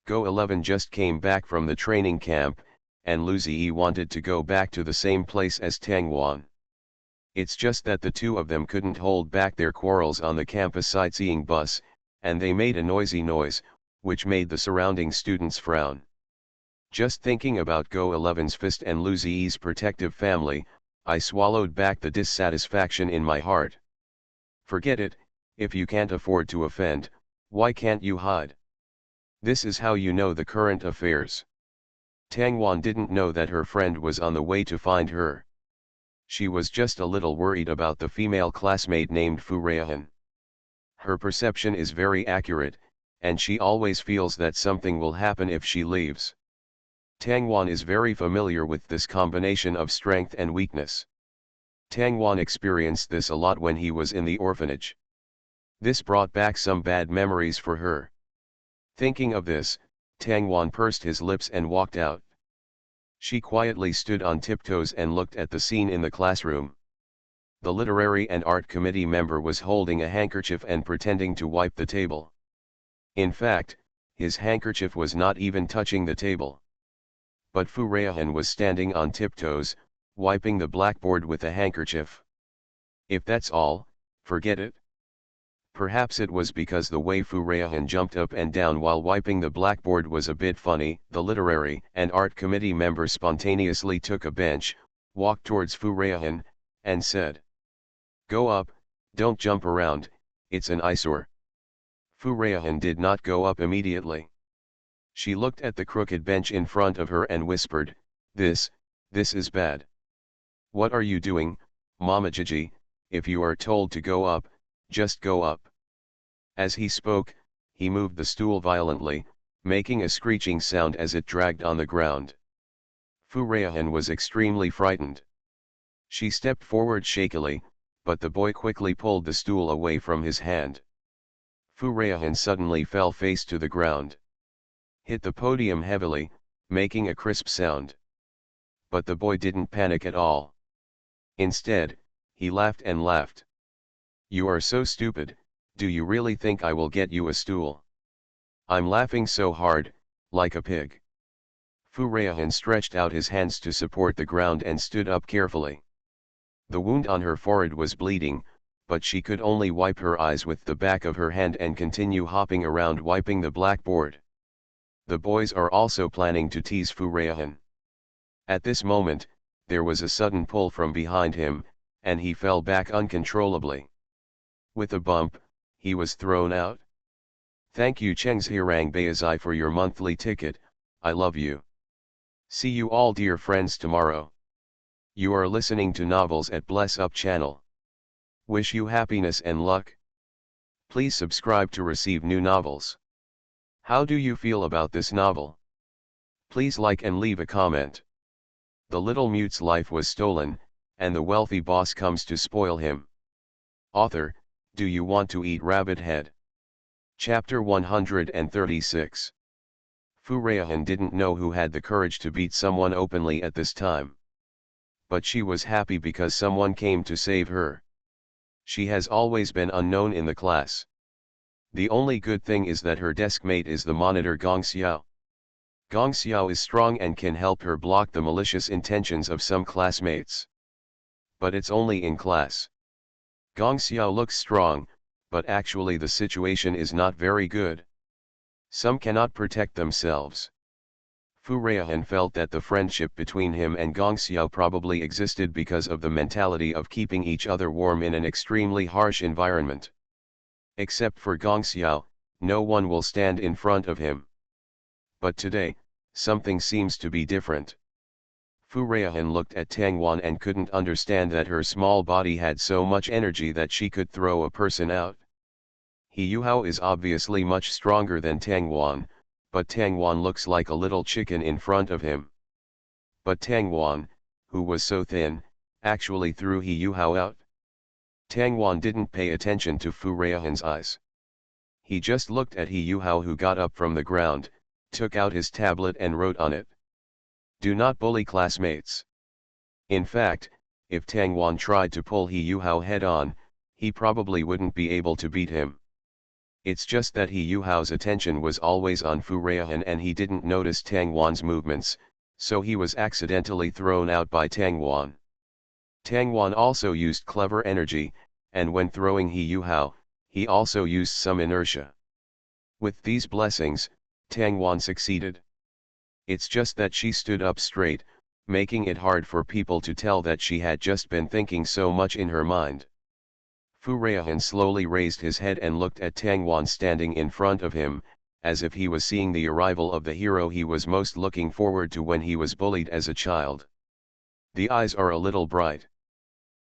Go 11 just came back from the training camp, and Lu Ziyi wanted to go back to the same place as Tang Wan. It's just that the two of them couldn't hold back their quarrels on the campus sightseeing bus, and they made a noisy noise, which made the surrounding students frown. Just thinking about Go 11's fist and Lu Ziyi's protective family, I swallowed back the dissatisfaction in my heart. Forget it, if you can't afford to offend, why can't you hide? This is how you know the current affairs. Tang Wan didn't know that her friend was on the way to find her. She was just a little worried about the female classmate named Fu Reihan. Her perception is very accurate, and she always feels that something will happen if she leaves. Tang Wan is very familiar with this combination of strength and weakness. Tang Wan experienced this a lot when he was in the orphanage. This brought back some bad memories for her. Thinking of this, Tang Wan pursed his lips and walked out. She quietly stood on tiptoes and looked at the scene in the classroom. The literary and art committee member was holding a handkerchief and pretending to wipe the table. In fact, his handkerchief was not even touching the table. But Fu Reihan was standing on tiptoes, wiping the blackboard with a handkerchief. If that's all, forget it. Perhaps it was because the way Fu Reihan jumped up and down while wiping the blackboard was a bit funny. The literary and art committee member spontaneously took a bench, walked towards Fu Reihan, and said, "Go up, don't jump around, it's an eyesore." Fu Reihan did not go up immediately. She looked at the crooked bench in front of her and whispered, This is bad. What are you doing, Mama Gigi? If you are told to go up, just go up." As he spoke, he moved the stool violently, making a screeching sound as it dragged on the ground. Fu Reihan was extremely frightened. She stepped forward shakily, but the boy quickly pulled the stool away from his hand. Fu Reihan suddenly fell face to the ground. Hit the podium heavily, making a crisp sound. But the boy didn't panic at all. Instead, he laughed and laughed. "You are so stupid, do you really think I will get you a stool? I'm laughing so hard, like a pig." Fu Reihan stretched out his hands to support the ground and stood up carefully. The wound on her forehead was bleeding, but she could only wipe her eyes with the back of her hand and continue hopping around wiping the blackboard. The boys are also planning to tease Fu Reihan. At this moment, there was a sudden pull from behind him, and he fell back uncontrollably. With a bump, he was thrown out. "Thank you Chengshirang Bayazai for your monthly ticket, I love you. See you all dear friends tomorrow. You are listening to Novels at Bless Up channel. Wish you happiness and luck. Please subscribe to receive new novels. How do you feel about this novel? Please like and leave a comment. The little mute's life was stolen, and the wealthy boss comes to spoil him. Author, do you want to eat rabbit head? Chapter 136. Fu Reihan didn't know who had the courage to beat someone openly at this time. But she was happy because someone came to save her. She has always been unknown in the class. The only good thing is that her deskmate is the monitor Gong Xiao. Gong Xiao is strong and can help her block the malicious intentions of some classmates. But it's only in class. Gong Xiao looks strong, but actually the situation is not very good. Some cannot protect themselves. Fu Reihan felt that the friendship between him and Gong Xiao probably existed because of the mentality of keeping each other warm in an extremely harsh environment. Except for Gong Xiao, no one will stand in front of him. But today, something seems to be different. Fu Reihan looked at Tang Wan and couldn't understand that her small body had so much energy that she could throw a person out. He Yuhao is obviously much stronger than Tang Wan, but Tang Wan looks like a little chicken in front of him. But Tang Wan, who was so thin, actually threw He Yuhao out. Tang Wan didn't pay attention to Fu Reihan's eyes. He just looked at He Yuhao, who got up from the ground, took out his tablet and wrote on it, "Do not bully classmates." In fact, if Tang Wan tried to pull He Yuhao head on, he probably wouldn't be able to beat him. It's just that He Yuhao's attention was always on Fu Reihan and he didn't notice Tang Wan's movements, so he was accidentally thrown out by Tang Wan. Tang Wan also used clever energy, and when throwing He Yuhao, he also used some inertia. With these blessings, Tang Wan succeeded. It's just that she stood up straight, making it hard for people to tell that she had just been thinking so much in her mind. Fu Reihan slowly raised his head and looked at Tang Wan standing in front of him, as if he was seeing the arrival of the hero he was most looking forward to when he was bullied as a child. The eyes are a little bright.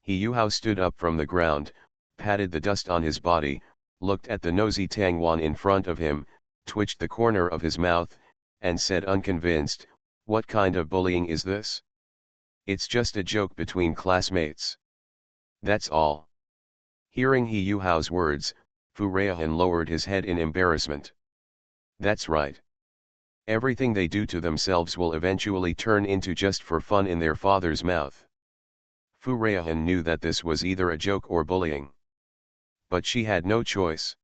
He Yuhao stood up from the ground, patted the dust on his body, looked at the nosy Tang Wan in front of him, twitched the corner of his mouth, and said unconvinced, "What kind of bullying is this? It's just a joke between classmates. That's all." Hearing He Yuhao's words, Fu Reihan lowered his head in embarrassment. That's right. Everything they do to themselves will eventually turn into just for fun in their father's mouth. Fu Reihan knew that this was either a joke or bullying. But she had no choice.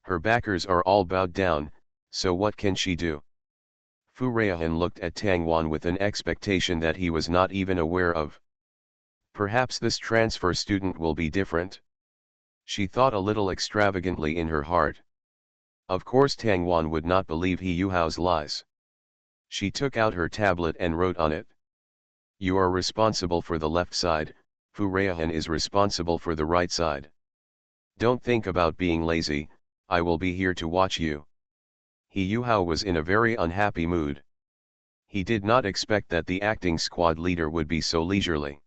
Her backers are all bowed down, so what can she do? Fu Reihan looked at Tang Wan with an expectation that he was not even aware of. Perhaps this transfer student will be different. She thought a little extravagantly in her heart. Of course Tang Wan would not believe He Yuhao's lies. She took out her tablet and wrote on it, "You are responsible for the left side, Fu Reihan is responsible for the right side. Don't think about being lazy, I will be here to watch you." He Yuhao was in a very unhappy mood. He did not expect that the acting squad leader would be so leisurely.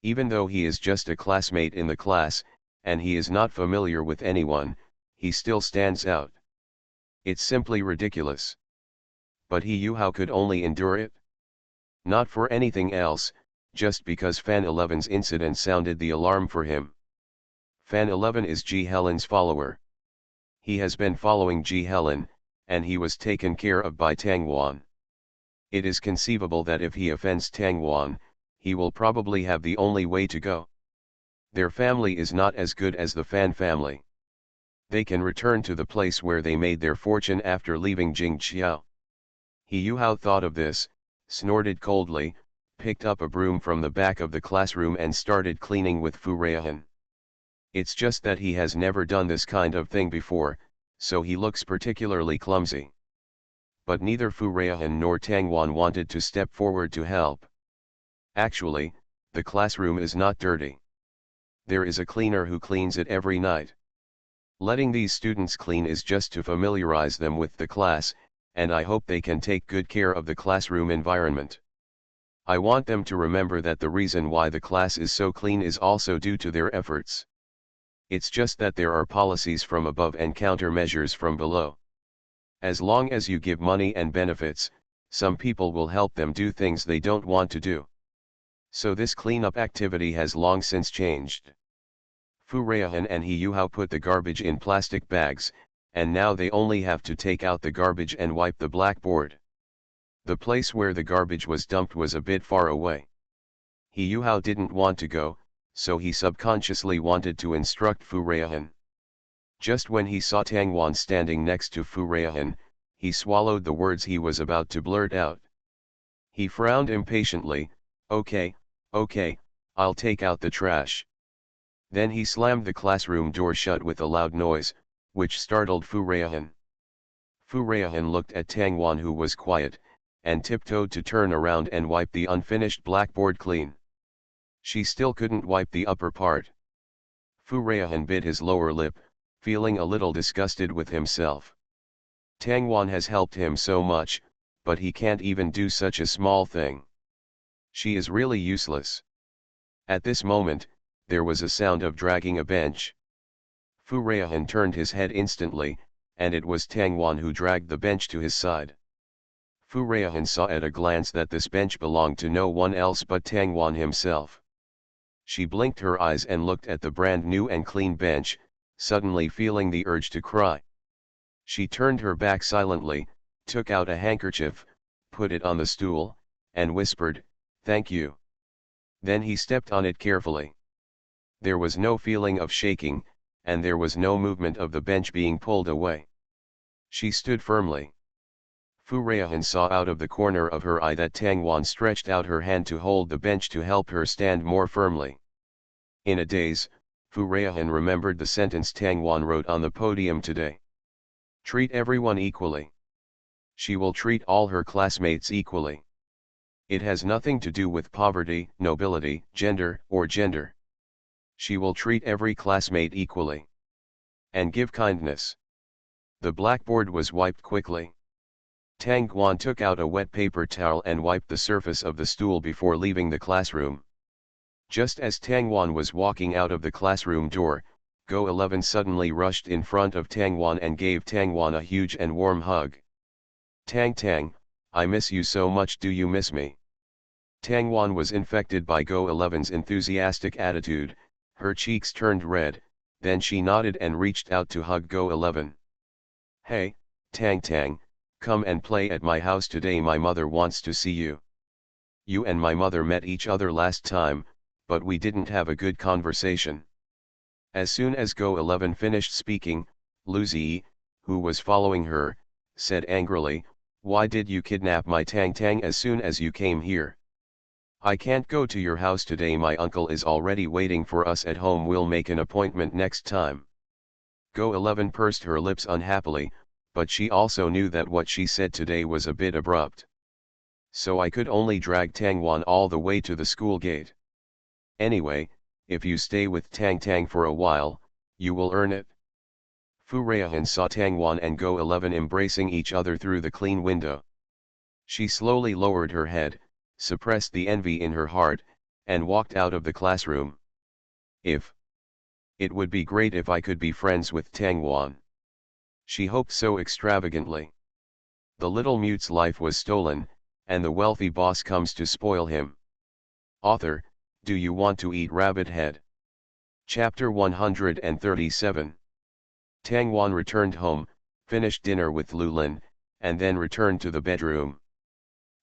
Even though he is just a classmate in the class, and he is not familiar with anyone, he still stands out. It's simply ridiculous. But He Yuhao could only endure it. Not for anything else, just because Fan 11's incident sounded the alarm for him. Fan 11 is Ji Helen's follower. He has been following Ji Helen, and he was taken care of by Tang Wan. It is conceivable that if he offends Tang Wan, he will probably have the only way to go. Their family is not as good as the Fan family. They can return to the place where they made their fortune after leaving Jingqiao. He Yuhao thought of this, snorted coldly, picked up a broom from the back of the classroom and started cleaning with Fu Reihan. It's just that he has never done this kind of thing before, so he looks particularly clumsy. But neither Fu Reihan nor Tang Wan wanted to step forward to help. Actually, the classroom is not dirty. There is a cleaner who cleans it every night. Letting these students clean is just to familiarize them with the class, and I hope they can take good care of the classroom environment. I want them to remember that the reason why the class is so clean is also due to their efforts. It's just that there are policies from above and countermeasures from below. As long as you give money and benefits, some people will help them do things they don't want to do. So this cleanup activity has long since changed. Fu Reihan and He Yuhao put the garbage in plastic bags, and now they only have to take out the garbage and wipe the blackboard. The place where the garbage was dumped was a bit far away. He Yuhao didn't want to go, so he subconsciously wanted to instruct Fu Reihan. Just when he saw Tang Wan standing next to Fu Reihan, he swallowed the words he was about to blurt out. He frowned impatiently, "Okay, I'll take out the trash." Then he slammed the classroom door shut with a loud noise, which startled Fu Reihan. Fu Reihan looked at Tang Wan, who was quiet, and tiptoed to turn around and wipe the unfinished blackboard clean. She still couldn't wipe the upper part. Fu Reihan bit his lower lip, feeling a little disgusted with himself. Tang Wan has helped him so much, but he can't even do such a small thing. She is really useless. At this moment, there was a sound of dragging a bench. Fu Reihan turned his head instantly, and it was Tang Wan who dragged the bench to his side. Fu Reihan saw at a glance that this bench belonged to no one else but Tang Wan himself. She blinked her eyes and looked at the brand new and clean bench, suddenly feeling the urge to cry. She turned her back silently, took out a handkerchief, put it on the stool, and whispered, "Thank you." Then he stepped on it carefully. There was no feeling of shaking, and there was no movement of the bench being pulled away. She stood firmly. Fu Reihan saw out of the corner of her eye that Tang Wan stretched out her hand to hold the bench to help her stand more firmly. In a daze, Fu Reihan remembered the sentence Tang Wan wrote on the podium today. Treat everyone equally. She will treat all her classmates equally. It has nothing to do with poverty, nobility, gender, or gender. She will treat every classmate equally. And give kindness. The blackboard was wiped quickly. Tang Guan took out a wet paper towel and wiped the surface of the stool before leaving the classroom. Just as Tang Guan was walking out of the classroom door, Go 11 suddenly rushed in front of Tang Guan and gave Tang Guan a huge and warm hug. Tang, I miss you so much. Do you miss me? Tang Guan was infected by Go 11's enthusiastic attitude. Her cheeks turned red, then she nodded and reached out to hug Go 11. Hey, Tang, come and play at my house today. My mother wants to see you. You and my mother met each other last time, but we didn't have a good conversation. As soon as Go 11 finished speaking, Lu Ziyi, who was following her, said angrily, "Why did you kidnap my Tang as soon as you came here? I can't go to your house today. My uncle is already waiting for us at home. We'll make an appointment next time." Go 11 pursed her lips unhappily, but she also knew that what she said today was a bit abrupt. So I could only drag Tang Wan all the way to the school gate. Anyway, if you stay with Tang for a while, you will earn it. Fu Reihan saw Tang Wan and Go 11 embracing each other through the clean window. She slowly lowered her head, suppressed the envy in her heart, and walked out of the classroom. It would be great if I could be friends with Tang Wan. She hoped so extravagantly. The little mute's life was stolen, and the wealthy boss comes to spoil him. Author, do you want to eat rabbit head? Chapter 137. Tang Wan returned home, finished dinner with Lu Lin, and then returned to the bedroom.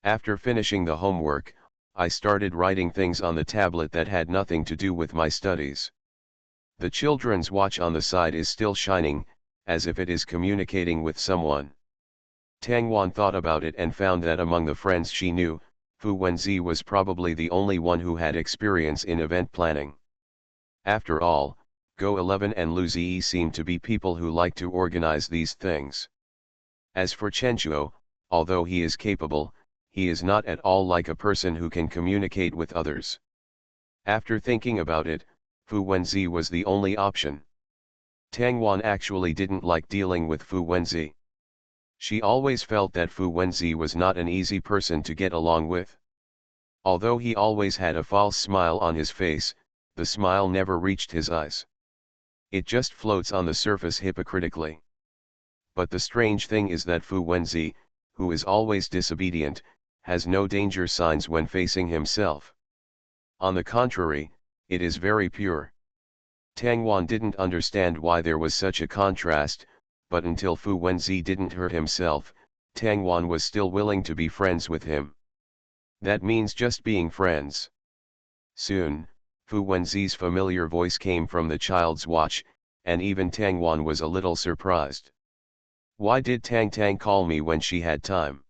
After finishing the homework, I started writing things on the tablet that had nothing to do with my studies. The children's watch on the side is still shining, as if it is communicating with someone. Tang Wan thought about it and found that among the friends she knew, Fu Wenzi was probably the only one who had experience in event planning. After all, Go 11 and Lu Ziyi seem to be people who like to organize these things. As for Chenchuo, although he is capable, he is not at all like a person who can communicate with others. After thinking about it, Fu Wenzi was the only option. Tang Wan actually didn't like dealing with Fu Wenzi. She always felt that Fu Wenzi was not an easy person to get along with. Although he always had a false smile on his face, the smile never reached his eyes. It just floats on the surface hypocritically. But the strange thing is that Fu Wenzi, who is always disobedient, has no danger signs when facing himself. On the contrary, it is very pure. Tang Wan didn't understand why there was such a contrast, but until Fu Wenzi didn't hurt himself, Tang Wan was still willing to be friends with him. That means just being friends. Soon, Fu Wenzi's familiar voice came from the child's watch, and even Tang Wan was a little surprised. Why did Tang call me when she had time?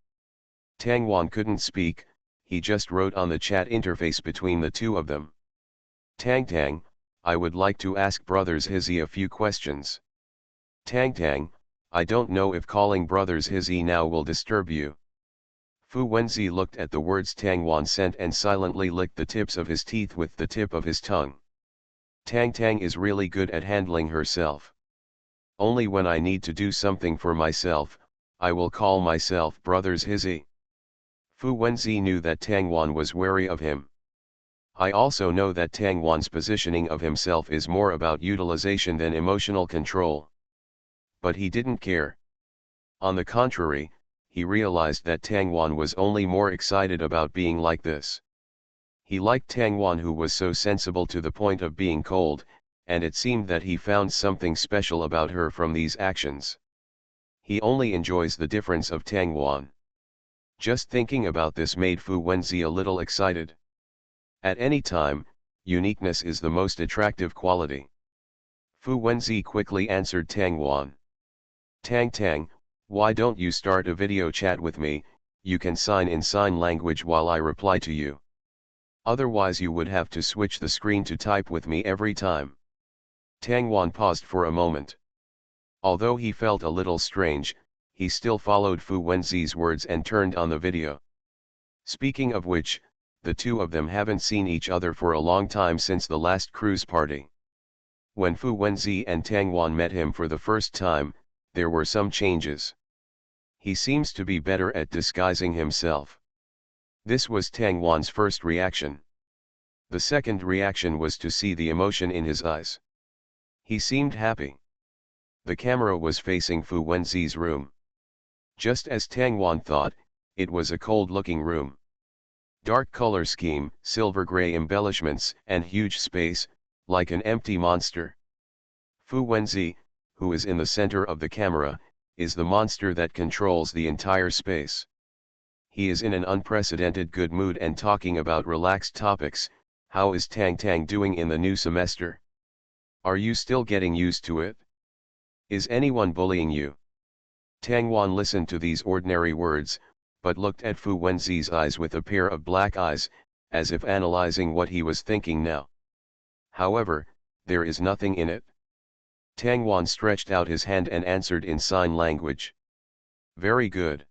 Tang Wan couldn't speak, he just wrote on the chat interface between the two of them. Tang, I would like to ask Brothers Hizzy a few questions. Tang, I don't know if calling Brothers Hizzy now will disturb you. Fu Wenzi looked at the words Tang Wan sent and silently licked the tips of his teeth with the tip of his tongue. Tang is really good at handling herself. Only when I need to do something for myself, I will call myself Brothers Hizzy. Fu Wenzi knew that Tang Wan was wary of him. I also know that Tang Wan's positioning of himself is more about utilization than emotional control. But he didn't care. On the contrary, he realized that Tang Wan was only more excited about being like this. He liked Tang Wan, who was so sensible to the point of being cold, and it seemed that he found something special about her from these actions. He only enjoys the difference of Tang Wan. Just thinking about this made Fu Wenzi a little excited. At any time, uniqueness is the most attractive quality. Fu Wenzi quickly answered Tang Wan. Tang, why don't you start a video chat with me? You can sign in sign language while I reply to you. Otherwise you would have to switch the screen to type with me every time. Tang Wan paused for a moment. Although he felt a little strange, he still followed Fu Wenzi's words and turned on the video. Speaking of which, the two of them haven't seen each other for a long time since the last cruise party. When Fu Wenzi and Tang Wan met him for the first time, there were some changes. He seems to be better at disguising himself. This was Tang Wan's first reaction. The second reaction was to see the emotion in his eyes. He seemed happy. The camera was facing Fu Wenzi's room. Just as Tang Wan thought, it was a cold-looking room. Dark color scheme, silver-gray embellishments, and huge space, like an empty monster. Fu Wenzi, who is in the center of the camera, is the monster that controls the entire space. He is in an unprecedented good mood and talking about relaxed topics. How is Tang doing in the new semester? Are you still getting used to it? Is anyone bullying you? Tang Wan listened to these ordinary words, but looked at Fu Wenzi's eyes with a pair of black eyes, as if analyzing what he was thinking now. However, there is nothing in it. Tang Wan stretched out his hand and answered in sign language. Very good.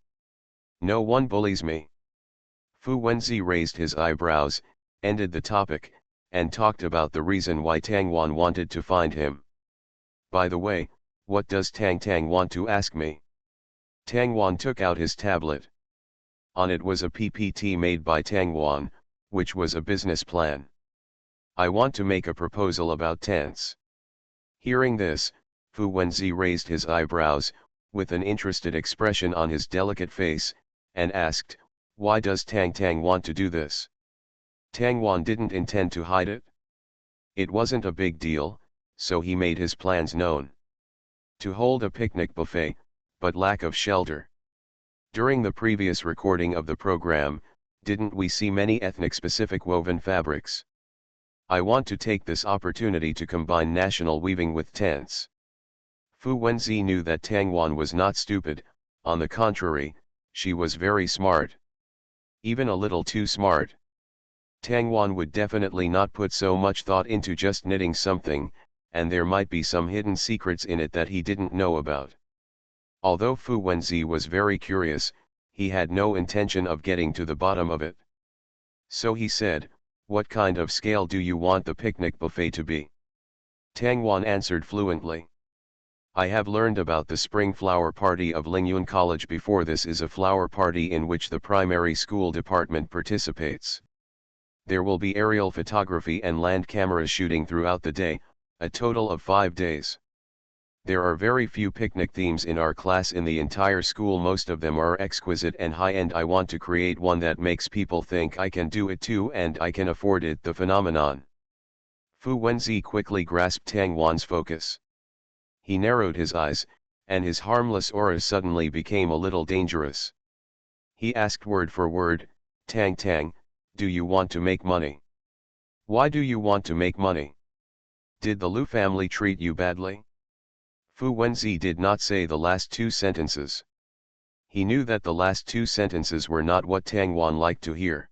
No one bullies me. Fu Wenzi raised his eyebrows, ended the topic, and talked about the reason why Tang Wan wanted to find him. By the way, what does Tang want to ask me? Tang Wan took out his tablet. On it was a PPT made by Tang Wan, which was a business plan. I want to make a proposal about tents. Hearing this, Fu Wenzi raised his eyebrows, with an interested expression on his delicate face, and asked, why does Tang want to do this? Tang Wan didn't intend to hide it. It wasn't a big deal, so he made his plans known. To hold a picnic buffet, but lack of shelter. During the previous recording of the program, didn't we see many ethnic-specific woven fabrics? I want to take this opportunity to combine national weaving with tents. Fu Wenzi knew that Tang Wan was not stupid, on the contrary, she was very smart. Even a little too smart. Tang Wan would definitely not put so much thought into just knitting something, and there might be some hidden secrets in it that he didn't know about. Although Fu Wenzi was very curious, he had no intention of getting to the bottom of it. So he said, what kind of scale do you want the picnic buffet to be? Tang Wan answered fluently. I have learned about the spring flower party of Lingyun College before. This is a flower party in which the primary school department participates. There will be aerial photography and land camera shooting throughout the day, a total of 5 days. There are very few picnic themes in our class in the entire school. Most of them are exquisite and high-end. I want to create one that makes people think I can do it too and I can afford it. The phenomenon. Fu Wenzi quickly grasped Tang Wan's focus. He narrowed his eyes, and his harmless aura suddenly became a little dangerous. He asked word for word, Tang, do you want to make money? Why do you want to make money? Did the Lu family treat you badly? Fu Wenzi did not say the last 2 sentences. He knew that the last 2 sentences were not what Tang Wan liked to hear.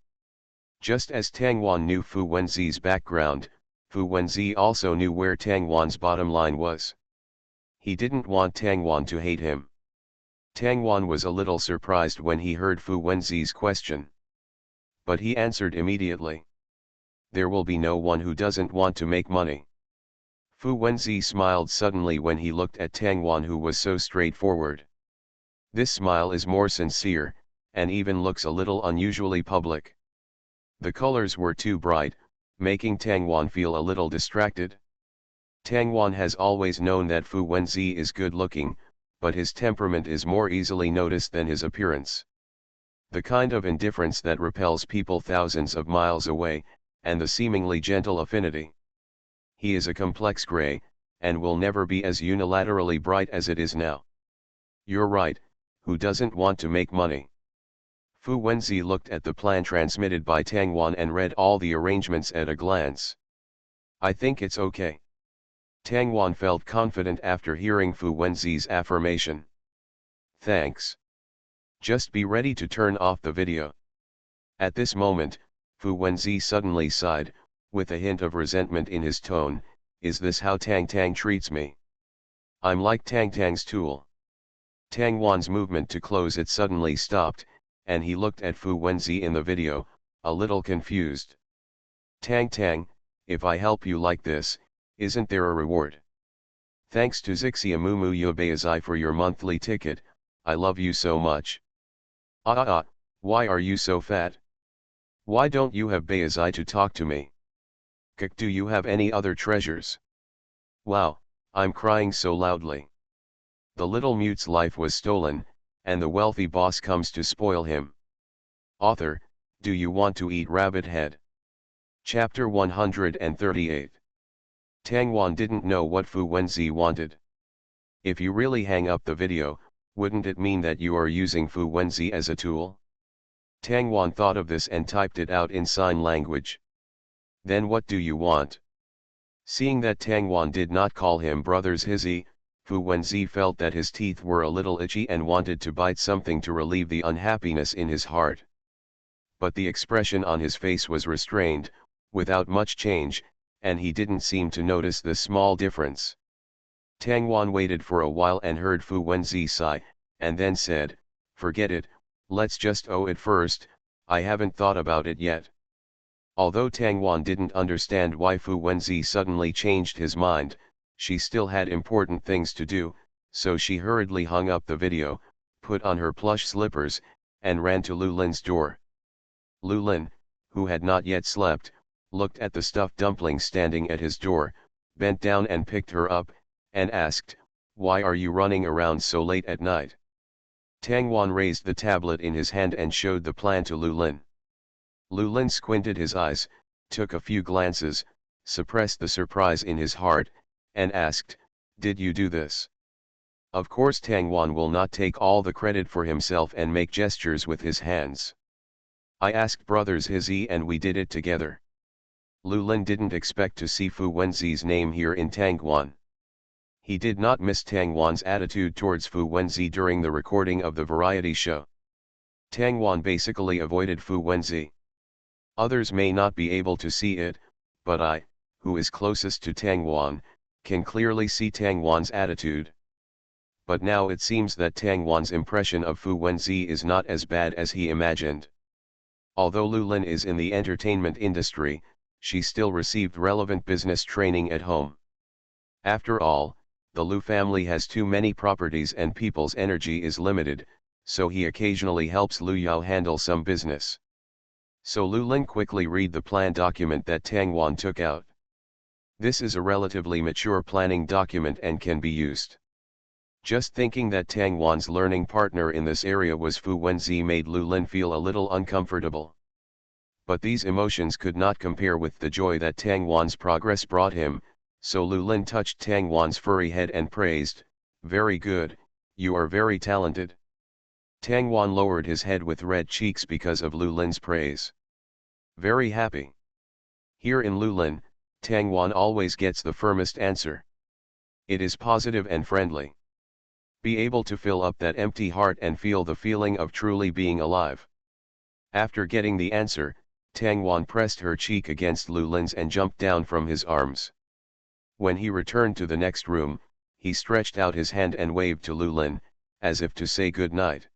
Just as Tang Wan knew Fu Wenzi's background, Fu Wenzi also knew where Tang Wan's bottom line was. He didn't want Tang Wan to hate him. Tang Wan was a little surprised when he heard Fu Wenzi's question. But he answered immediately. There will be no one who doesn't want to make money. Fu Wenzi smiled suddenly when he looked at Tang Wan, who was so straightforward. This smile is more sincere, and even looks a little unusually public. The colors were too bright, making Tang Wan feel a little distracted. Tang Wan has always known that Fu Wenzi is good looking, but his temperament is more easily noticed than his appearance. The kind of indifference that repels people thousands of miles away, and the seemingly gentle affinity. He is a complex gray, and will never be as unilaterally bright as it is now. You're right, who doesn't want to make money? Fu Wenzi looked at the plan transmitted by Tang Wan and read all the arrangements at a glance. I think it's okay. Tang Wan felt confident after hearing Fu Wenzi's affirmation. Thanks. Just be ready to turn off the video. At this moment, Fu Wenzi suddenly sighed, with a hint of resentment in his tone. Is this how Tang Tang treats me? I'm like Tang Tang's tool. Tang Wan's movement to close it suddenly stopped, and he looked at Fu Wenzi in the video, a little confused. Tang Tang, if I help you like this, isn't there a reward? Thanks to Zixiamumu Yobayazai for your monthly ticket, I love you so much. Why are you so fat? Why don't you have Bayazai to talk to me? Kak, do you have any other treasures? Wow, I'm crying so loudly. The little mute's life was stolen, and the wealthy boss comes to spoil him. Author, do you want to eat rabbit head? Chapter 138. Tang Wan didn't know what Fu Wenzi wanted. If you really hang up the video, wouldn't it mean that you are using Fu Wenzi as a tool? Tang Wan thought of this and typed it out in sign language. Then what do you want? Seeing that Tang Wan did not call him brothers Hizzy, Fu Wenzi felt that his teeth were a little itchy and wanted to bite something to relieve the unhappiness in his heart. But the expression on his face was restrained, without much change, and he didn't seem to notice the small difference. Tang Wan waited for a while and heard Fu Wenzi sigh, and then said, forget it, let's just owe it first, I haven't thought about it yet. Although Tang Wan didn't understand why Fu Wenzi suddenly changed his mind, she still had important things to do, so she hurriedly hung up the video, put on her plush slippers, and ran to Lu Lin's door. Lu Lin, who had not yet slept, looked at the stuffed dumpling standing at his door, bent down and picked her up, and asked, why are you running around so late at night? Tang Wan raised the tablet in his hand and showed the plan to Lu Lin. Lu Lin squinted his eyes, took a few glances, suppressed the surprise in his heart, and asked, did you do this? Of course Tang Wan will not take all the credit for himself and make gestures with his hands. I asked brothers Hizzy and we did it together. Lu Lin didn't expect to see Fu Wenzi's name here in Tang Wan. He did not miss Tang Wan's attitude towards Fu Wenzi during the recording of the variety show. Tang Wan basically avoided Fu Wenzi. Others may not be able to see it, but I, who is closest to Tang Wan, can clearly see Tang Wan's attitude. But now it seems that Tang Wan's impression of Fu Wenzi is not as bad as he imagined. Although Lu Lin is in the entertainment industry, she still received relevant business training at home. After all, the Lu family has too many properties and people's energy is limited, so he occasionally helps Lu Yao handle some business. So Lu Lin quickly read the plan document that Tang Wan took out. This is a relatively mature planning document and can be used. Just thinking that Tang Wan's learning partner in this area was Fu Wenzi made Lu Lin feel a little uncomfortable. But these emotions could not compare with the joy that Tang Wan's progress brought him, so Lu Lin touched Tang Wan's furry head and praised, very good, you are very talented. Tang Wan lowered his head with red cheeks because of Lu Lin's praise. Very happy. Here in Lu Lin, Tang Wan always gets the firmest answer. It is positive and friendly. Be able to fill up that empty heart and feel the feeling of truly being alive. After getting the answer, Tang Wan pressed her cheek against Lu Lin's and jumped down from his arms. When he returned to the next room, he stretched out his hand and waved to Lu Lin, as if to say good night.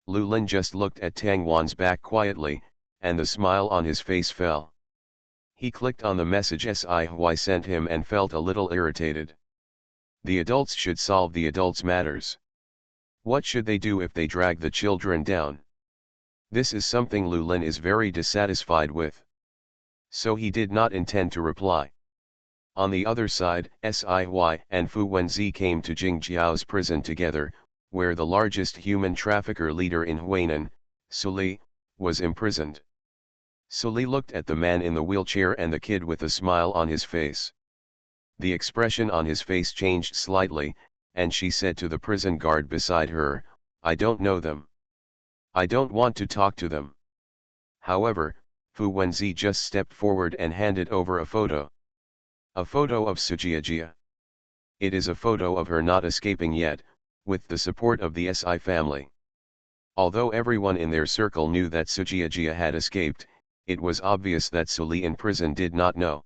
Lu Lin just looked at Tang Wan's back quietly, and the smile on his face fell. He clicked on the message Sci-fi sent him and felt a little irritated. The adults should solve the adults' matters. What should they do if they drag the children down? This is something Lu Lin is very dissatisfied with. So he did not intend to reply. On the other side, Sci-fi and Fu Wenzi came to Jingjiao's prison together, where the largest human trafficker leader in Huainan, Suli, was imprisoned. Suli looked at the man in the wheelchair and the kid with a smile on his face. The expression on his face changed slightly, and she said to the prison guard beside her, "I don't know them. I don't want to talk to them." However, Fu Wenzi just stepped forward and handed over a photo. A photo of Sujiajia. It is a photo of her not escaping yet, with the support of the Si family. Although everyone in their circle knew that Sujiajia had escaped, it was obvious that Suli in prison did not know.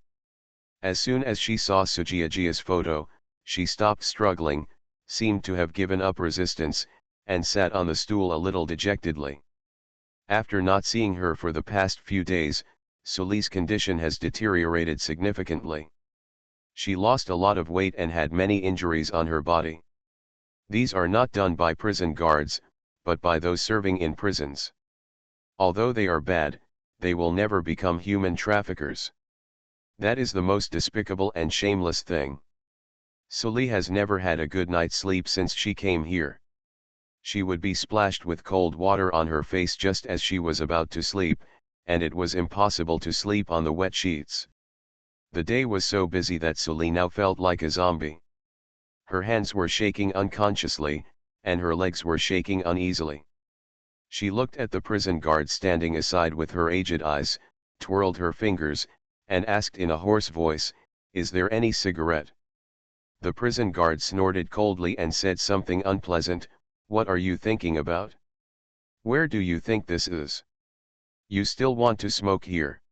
As soon as she saw Sujiajia's photo, she stopped struggling, seemed to have given up resistance, and sat on the stool a little dejectedly. After not seeing her for the past few days, Suli's condition has deteriorated significantly. She lost a lot of weight and had many injuries on her body. These are not done by prison guards, but by those serving in prisons. Although they are bad, they will never become human traffickers. That is the most despicable and shameless thing. Suli has never had a good night's sleep since she came here. She would be splashed with cold water on her face just as she was about to sleep, and it was impossible to sleep on the wet sheets. The day was so busy that Suli now felt like a zombie. Her hands were shaking unconsciously, and her legs were shaking uneasily. She looked at the prison guard standing aside with her aged eyes, twirled her fingers, and asked in a hoarse voice, "Is there any cigarette?" The prison guard snorted coldly and said something unpleasant, "What are you thinking about? Where do you think this is? You still want to smoke here?"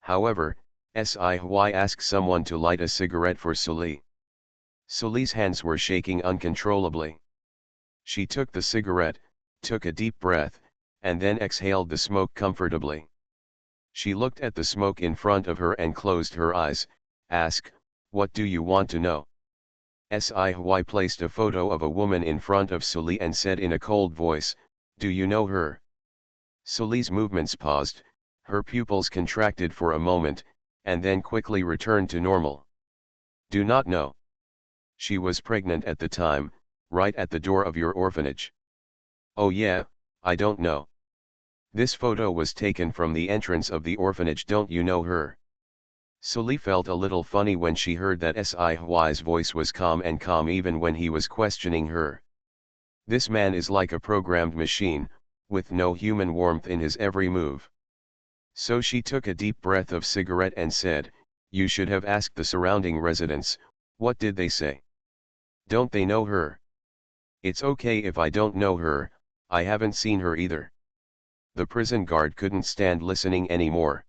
However, Sci asked someone to light a cigarette for Suli. Suli's hands were shaking uncontrollably. She took the cigarette, took a deep breath, and then exhaled the smoke comfortably. She looked at the smoke in front of her and closed her eyes, asked, "What do you want to know?" Sci placed a photo of a woman in front of Suli and said in a cold voice, "Do you know her?" Suli's movements paused, her pupils contracted for a moment, and then quickly returned to normal. "Do not know. She was pregnant at the time, right at the door of your orphanage." "Oh yeah, I don't know. This photo was taken from the entrance of the orphanage. Don't you know her?" Suli felt a little funny when she heard that Sci's voice was calm even when he was questioning her. This man is like a programmed machine, with no human warmth in his every move. So she took a deep breath of cigarette and said, "You should have asked the surrounding residents, what did they say? Don't they know her?" "It's okay if I don't know her, I haven't seen her either." The prison guard couldn't stand listening anymore.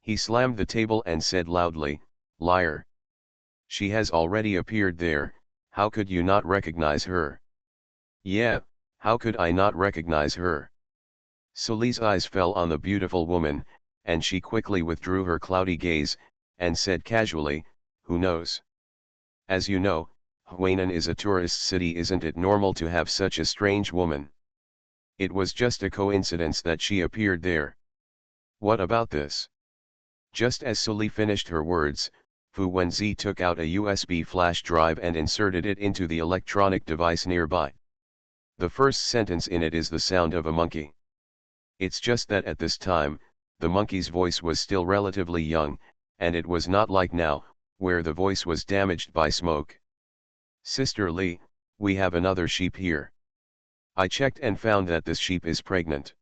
He slammed the table and said loudly, "Liar! She has already appeared there, how could you not recognize her?" "Yeah, how could I not recognize her?" Suli's eyes fell on the beautiful woman, and she quickly withdrew her cloudy gaze, and said casually, "Who knows? As you know, Huainan is a tourist city. Isn't it normal to have such a strange woman? It was just a coincidence that she appeared there." "What about this?" Just as Suli finished her words, Fu Wenzi took out a USB flash drive and inserted it into the electronic device nearby. The first sentence in it is the sound of a monkey. It's just that at this time, the monkey's voice was still relatively young, and it was not like now, where the voice was damaged by smoke. "Sister Lee, we have another sheep here. I checked and found that this sheep is pregnant."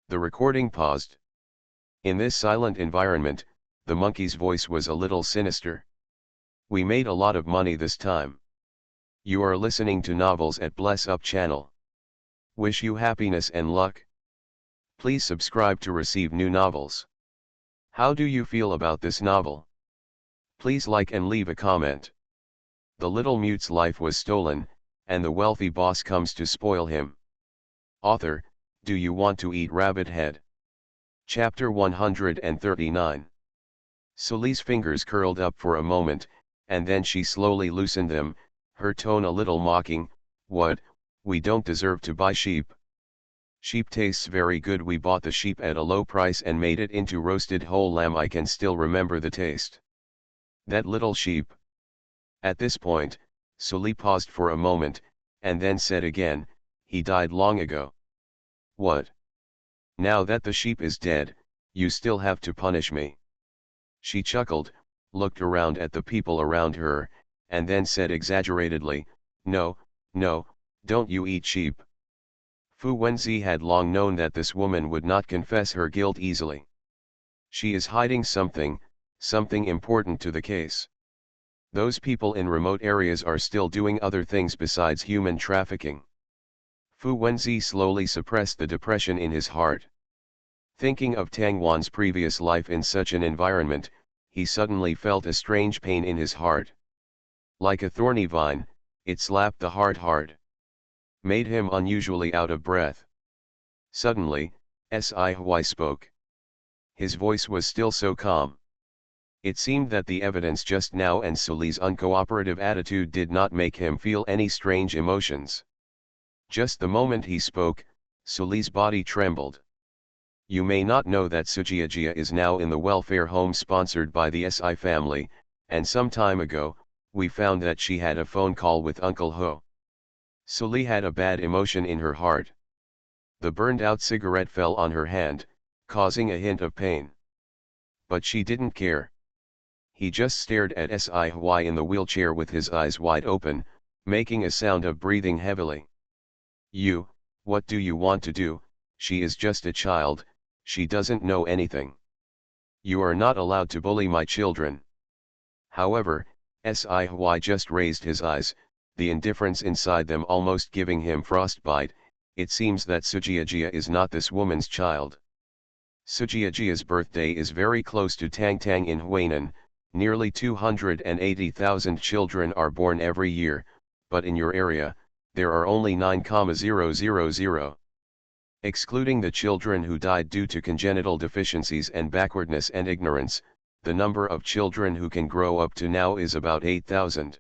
The recording paused. In this silent environment, the monkey's voice was a little sinister. "We made a lot of money this time. You are listening to Novels at Bless Up channel. Wish you happiness and luck. Please subscribe to receive new novels. How do you feel about this novel? Please like and leave a comment." The little mute's life was stolen, and the wealthy boss comes to spoil him. Author, do you want to eat rabbit head? Chapter 139. Suli's fingers curled up for a moment, and then she slowly loosened them, her tone a little mocking. "What, we don't deserve to buy sheep? Sheep tastes very good. We bought the sheep at a low price and made it into roasted whole lamb. I can still remember the taste." That little sheep. At this point, Sully paused for a moment, and then said again, he died long ago. What? Now that the sheep is dead, you still have to punish me. She chuckled, looked around at the people around her, and then said exaggeratedly, no, no, don't you eat sheep. Fu Wenzi had long known that this woman would not confess her guilt easily. She is hiding something, something important to the case. Those people in remote areas are still doing other things besides human trafficking. Fu Wenzi slowly suppressed the depression in his heart. Thinking of Tang Wan's previous life in such an environment, he suddenly felt a strange pain in his heart. Like a thorny vine, it slapped the heart hard. Made him unusually out of breath. Suddenly, Si spoke. His voice was still so calm. It seemed that the evidence just now and Sully's uncooperative attitude did not make him feel any strange emotions. Just the moment he spoke, Sully's body trembled. You may not know that Sujiajia is now in the welfare home sponsored by the Si family, and some time ago, we found that she had a phone call with Uncle Ho. Sully had a bad emotion in her heart. The burned-out cigarette fell on her hand, causing a hint of pain. But she didn't care. He just stared at Si in the wheelchair with his eyes wide open, making a sound of breathing heavily. What do you want to do? She is just a child, she doesn't know anything. You are not allowed to bully my children. However, Si just raised his eyes, the indifference inside them almost giving him frostbite. It seems that Sujiajia is not this woman's child. Sujiajia's birthday is very close to Tang Tang in Huainan. Nearly 280,000 children are born every year, but in your area, there are only 9,000. Excluding the children who died due to congenital deficiencies and backwardness and ignorance, the number of children who can grow up to now is about 8,000.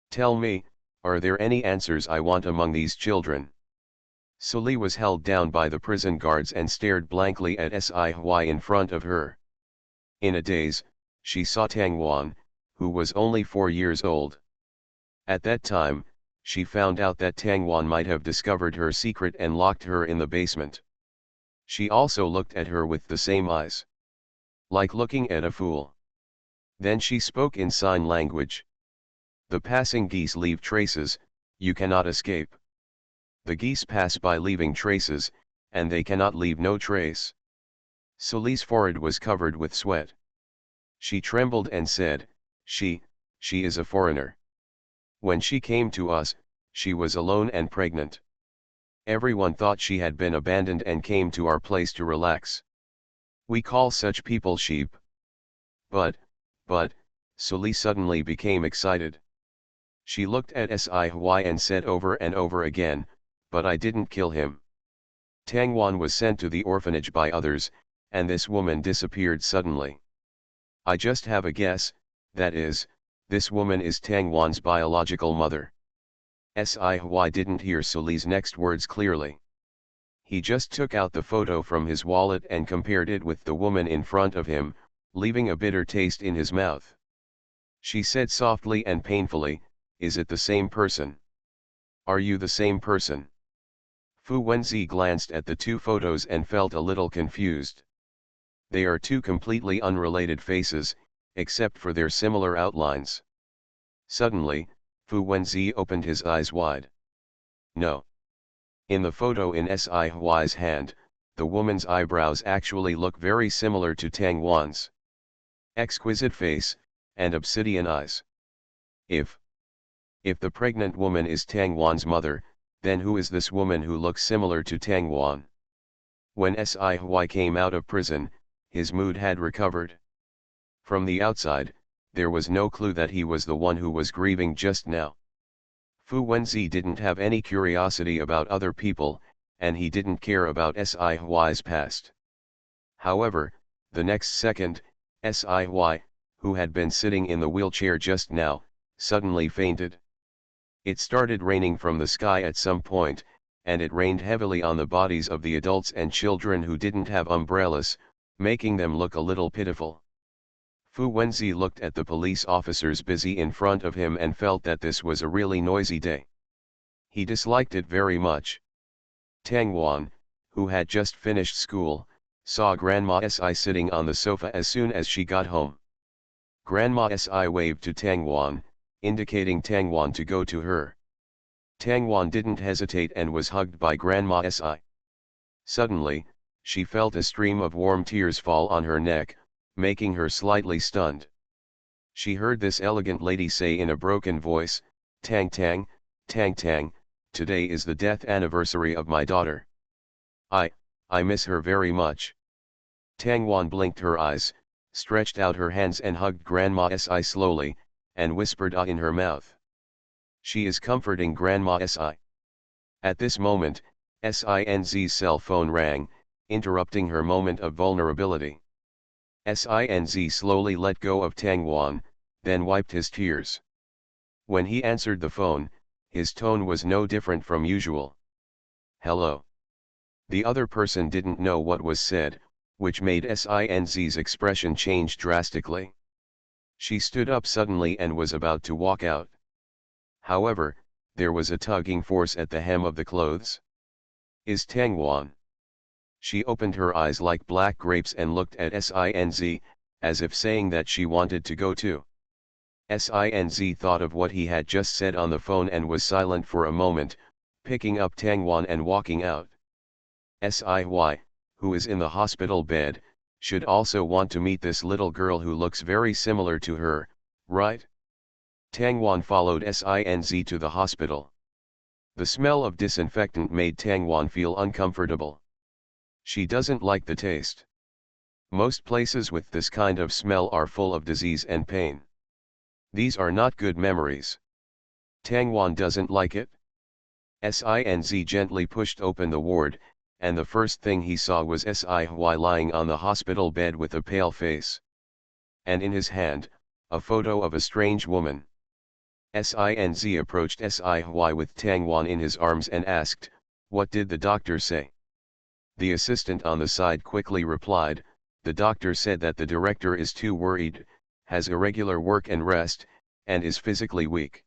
Tell me, are there any answers I want among these children? Sully was held down by the prison guards and stared blankly at Si in front of her. In a daze, she saw Tang Wan, who was only 4 years old. At that time, she found out that Tang Wan might have discovered her secret and locked her in the basement. She also looked at her with the same eyes. Like looking at a fool. Then she spoke in sign language. The passing geese leave traces, you cannot escape. The geese pass by leaving traces, and they cannot leave no trace. Sully's forehead was covered with sweat. She trembled and said, she is a foreigner. When she came to us, she was alone and pregnant. Everyone thought she had been abandoned and came to our place to relax. We call such people sheep. But, Sully suddenly became excited. She looked at Si and said over and over again, but I didn't kill him. Tang Wan was sent to the orphanage by others, and this woman disappeared suddenly. I just have a guess, that is, this woman is Tang Wan's biological mother. Si didn't hear Sully's next words clearly. He just took out the photo from his wallet and compared it with the woman in front of him, leaving a bitter taste in his mouth. She said softly and painfully, is it the same person? Are you the same person? Fu Wenzi glanced at the two photos and felt a little confused. They are two completely unrelated faces, except for their similar outlines. Suddenly, Fu Wenzi opened his eyes wide. No. In the photo in Si hand, the woman's eyebrows actually look very similar to Tang Wan's. Exquisite face, and obsidian eyes. If the pregnant woman is Tang Wan's mother, then who is this woman who looks similar to Tang Wan? When Si came out of prison, his mood had recovered. From the outside, there was no clue that he was the one who was grieving just now. Fu Wenzi didn't have any curiosity about other people, and he didn't care about Si's past. However, the next second, Si, who had been sitting in the wheelchair just now, suddenly fainted. It started raining from the sky at some point, and it rained heavily on the bodies of the adults and children who didn't have umbrellas, making them look a little pitiful. Fu Wenzi looked at the police officers busy in front of him and felt that this was a really noisy day. He disliked it very much. Tang Wan, who had just finished school, saw Grandma Si sitting on the sofa as soon as she got home. Grandma Si waved to Tang Wan, indicating Tang Wan to go to her. Tang Wan didn't hesitate and was hugged by Grandma Si. Suddenly, she felt a stream of warm tears fall on her neck, making her slightly stunned. She heard this elegant lady say in a broken voice, "Tang Tang, Tang Tang, today is the death anniversary of my daughter. I miss her very much." Tang Wan blinked her eyes, stretched out her hands and hugged Grandma Si slowly, and whispered "ah" in her mouth. She is comforting Grandma Si. At this moment, Sinz's cell phone rang, interrupting her moment of vulnerability. Sinz slowly let go of Tang Wan, then wiped his tears. When he answered the phone, his tone was no different from usual. "Hello." The other person didn't know what was said, which made Sinz's expression change drastically. She stood up suddenly and was about to walk out. However, there was a tugging force at the hem of the clothes. "Is Tang Wan?" She opened her eyes like black grapes and looked at Sinz, as if saying that she wanted to go too. Sinz thought of what he had just said on the phone and was silent for a moment, picking up Tang Wan and walking out. Siy, who is in the hospital bed, should also want to meet this little girl who looks very similar to her, right? Tang Wan followed Sinz to the hospital. The smell of disinfectant made Tang Wan feel uncomfortable. She doesn't like the taste. Most places with this kind of smell are full of disease and pain. These are not good memories. Tang Wan doesn't like it. Sinz gently pushed open the ward, and the first thing he saw was Siy lying on the hospital bed with a pale face. And in his hand, a photo of a strange woman. Sinz approached Siy with Tang Wan in his arms and asked, "What did the doctor say?" The assistant on the side quickly replied, "The doctor said that the director is too worried, has irregular work and rest, and is physically weak."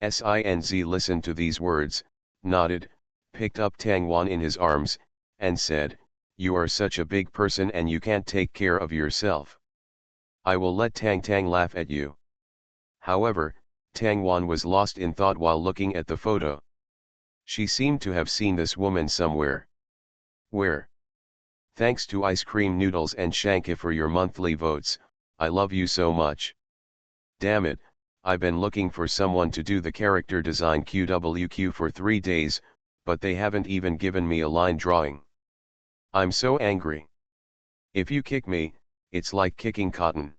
Sinz listened to these words, nodded, picked up Tang Wan in his arms, and said, "You are such a big person and you can't take care of yourself. I will let Tang Tang laugh at you." However, Tang Wan was lost in thought while looking at the photo. She seemed to have seen this woman somewhere. Where? Thanks to Ice Cream Noodles and Shanky for your monthly votes, I love you so much. Damn it, I've been looking for someone to do the character design QWQ for 3 days, but they haven't even given me a line drawing. I'm so angry. If you kick me, it's like kicking cotton.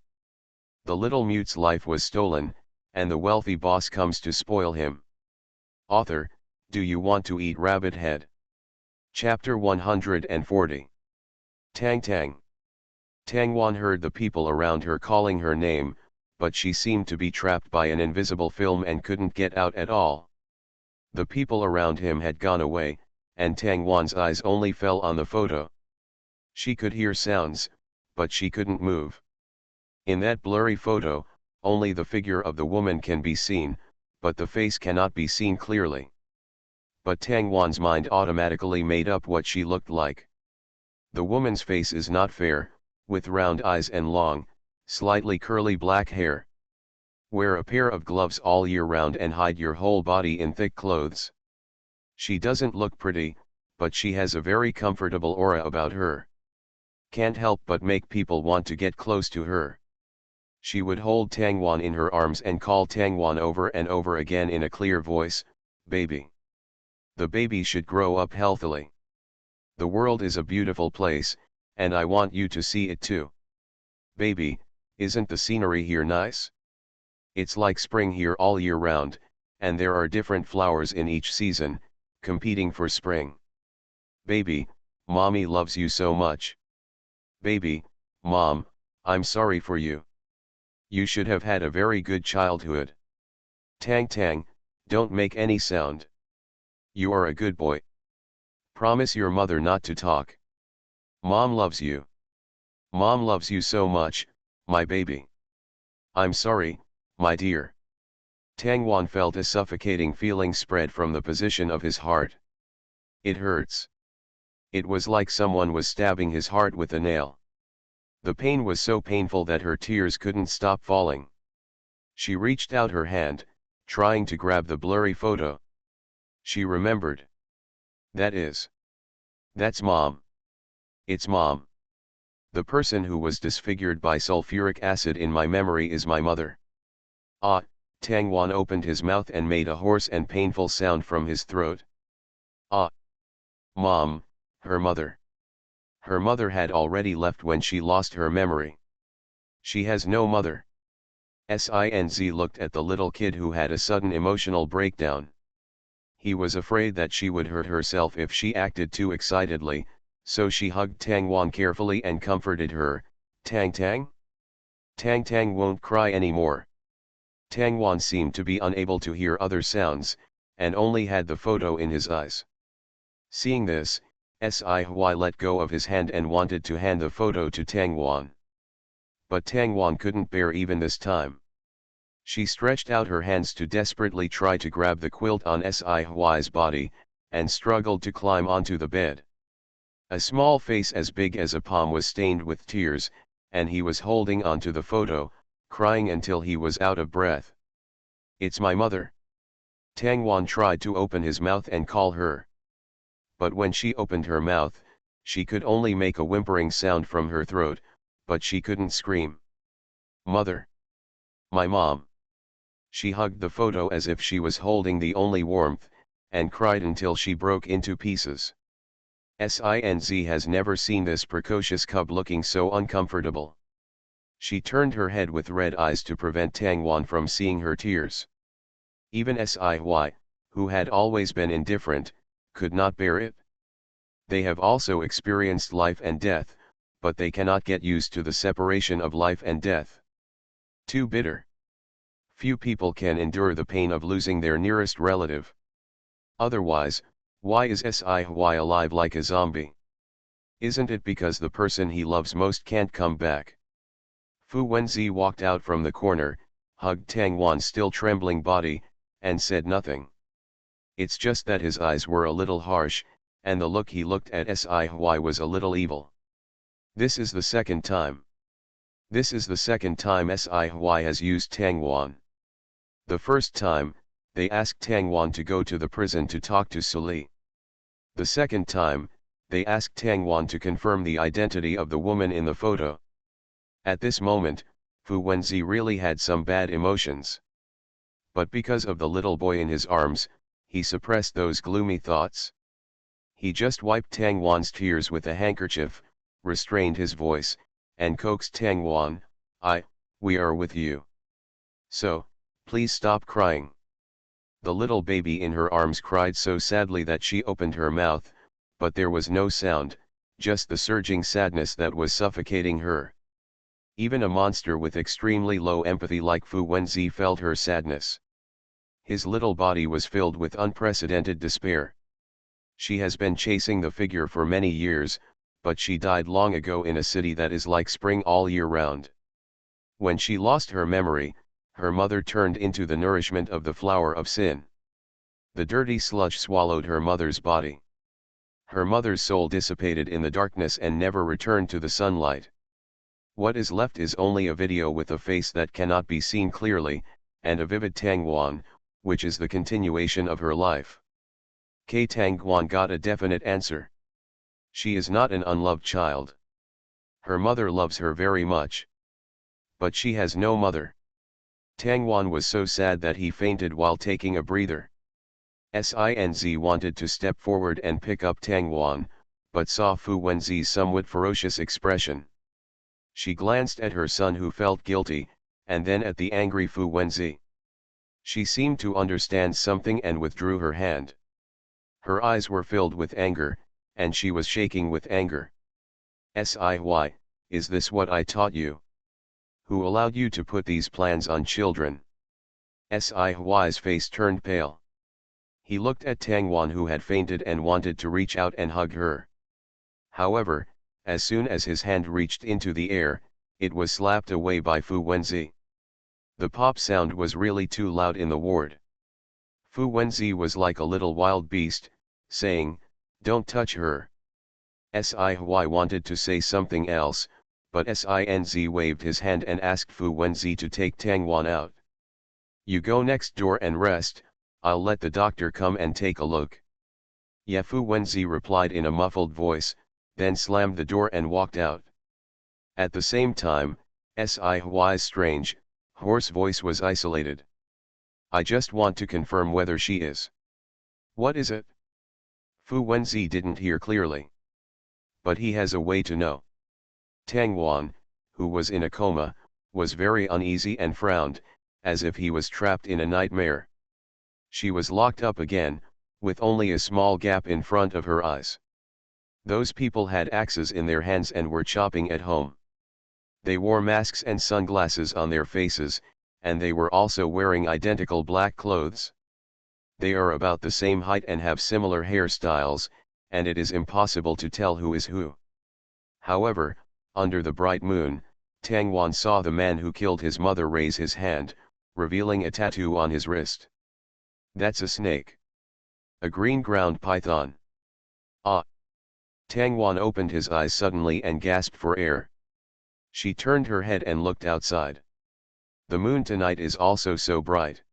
The little mute's life was stolen, and the wealthy boss comes to spoil him. Author, do you want to eat rabbit head? Chapter 140. Tang Tang. Tang Wan heard the people around her calling her name, but she seemed to be trapped by an invisible film and couldn't get out at all. The people around him had gone away, and Tang Wan's eyes only fell on the photo. She could hear sounds, but she couldn't move. In that blurry photo, only the figure of the woman can be seen, but the face cannot be seen clearly. But Tang Wan's mind automatically made up what she looked like. The woman's face is not fair, with round eyes and long, slightly curly black hair. Wear a pair of gloves all year round and hide your whole body in thick clothes. She doesn't look pretty, but she has a very comfortable aura about her. Can't help but make people want to get close to her. She would hold Tang Wan in her arms and call Tang Wan over and over again in a clear voice, "Baby." The baby should grow up healthily. The world is a beautiful place, and I want you to see it too. Baby, isn't the scenery here nice? It's like spring here all year round, and there are different flowers in each season, competing for spring. Baby, mommy loves you so much. Baby, mom, I'm sorry for you. You should have had a very good childhood. Tang Tang, don't make any sound. You are a good boy. Promise your mother not to talk. Mom loves you. Mom loves you so much, my baby. I'm sorry, my dear. Tang Wan felt a suffocating feeling spread from the position of his heart. It hurts. It was like someone was stabbing his heart with a nail. The pain was so painful that her tears couldn't stop falling. She reached out her hand, trying to grab the blurry photo. She remembered. That's Mom. It's Mom. The person who was disfigured by sulfuric acid in my memory is my mother. Ah, Tang Wan opened his mouth and made a hoarse and painful sound from his throat. Ah. Mom, her mother. Her mother had already left when she lost her memory. She has no mother. Sinz looked at the little kid who had a sudden emotional breakdown. He was afraid that she would hurt herself if she acted too excitedly, so she hugged Tang Wan carefully and comforted her. Tang Tang? Tang Tang won't cry anymore. Tang Wan seemed to be unable to hear other sounds, and only had the photo in his eyes. Seeing this, Si let go of his hand and wanted to hand the photo to Tang Wan. But Tang Wan couldn't bear even this time. She stretched out her hands to desperately try to grab the quilt on Si's body, and struggled to climb onto the bed. A small face as big as a palm was stained with tears, and he was holding onto the photo, crying until he was out of breath. It's my mother. Tang Wan tried to open his mouth and call her. But when she opened her mouth, she could only make a whimpering sound from her throat, but she couldn't scream. Mother. My mom. She hugged the photo as if she was holding the only warmth, and cried until she broke into pieces. Sinz has never seen this precocious cub looking so uncomfortable. She turned her head with red eyes to prevent Tang Wan from seeing her tears. Even Siy, who had always been indifferent, could not bear it. They have also experienced life and death, but they cannot get used to the separation of life and death. Too bitter. Few people can endure the pain of losing their nearest relative. Otherwise, why is Siy alive like a zombie? Isn't it because the person he loves most can't come back? Fu Wenzi walked out from the corner, hugged Tang Wan's still trembling body, and said nothing. It's just that his eyes were a little harsh, and the look he looked at Siy was a little evil. This is the second time. This is the second time Siy has used Tang Wan. The first time, they asked Tang Wan to go to the prison to talk to Suli. The second time, they asked Tang Wan to confirm the identity of the woman in the photo. At this moment, Fu Wenzi really had some bad emotions. But because of the little boy in his arms, he suppressed those gloomy thoughts. He just wiped Tang Wan's tears with a handkerchief, restrained his voice, and coaxed Tang Wan, we are with you. So, please stop crying. The little baby in her arms cried so sadly that she opened her mouth, but there was no sound, just the surging sadness that was suffocating her. Even a monster with extremely low empathy like Fu Wenzi felt her sadness. His little body was filled with unprecedented despair. She has been chasing the figure for many years, but she died long ago in a city that is like spring all year round. When she lost her memory, her mother turned into the nourishment of the flower of sin. The dirty sludge swallowed her mother's body. Her mother's soul dissipated in the darkness and never returned to the sunlight. What is left is only a video with a face that cannot be seen clearly, and a vivid Tang Wan, which is the continuation of her life. Tang Wan got a definite answer. She is not an unloved child. Her mother loves her very much. But she has no mother. Tang Wan was so sad that he fainted while taking a breather. Sinz wanted to step forward and pick up Tang Wan, but saw Fu Wenzi's somewhat ferocious expression. She glanced at her son who felt guilty, and then at the angry Fu Wenzi. She seemed to understand something and withdrew her hand. Her eyes were filled with anger, and she was shaking with anger. Siy, is this what I taught you? Who allowed you to put these plans on children? Siy's face turned pale. He looked at Tang Wan who had fainted and wanted to reach out and hug her. However, as soon as his hand reached into the air, it was slapped away by Fu Wenzi. The pop sound was really too loud in the ward. Fu Wenzi was like a little wild beast, saying, "Don't touch her." Sci-fi wanted to say something else, but Sinz waved his hand and asked Fu Wenzi to take Tangwan out. "You go next door and rest, I'll let the doctor come and take a look." "Yeah," Fu Wenzi replied in a muffled voice, then slammed the door and walked out. At the same time, Sci's strange, hoarse voice was isolated. "I just want to confirm whether she is." "What is it?" Fu Wenzi didn't hear clearly. "But he has a way to know." Tangwan, who was in a coma, was very uneasy and frowned, as if he was trapped in a nightmare. She was locked up again, with only a small gap in front of her eyes. Those people had axes in their hands and were chopping at home. They wore masks and sunglasses on their faces, and they were also wearing identical black clothes. They are about the same height and have similar hairstyles, and it is impossible to tell who is who. However, under the bright moon, Tangwan saw the man who killed his mother raise his hand, revealing a tattoo on his wrist. "That's a snake. A green ground python." "Ah!" Tangwan opened his eyes suddenly and gasped for air. She turned her head and looked outside. "The moon tonight is also so bright."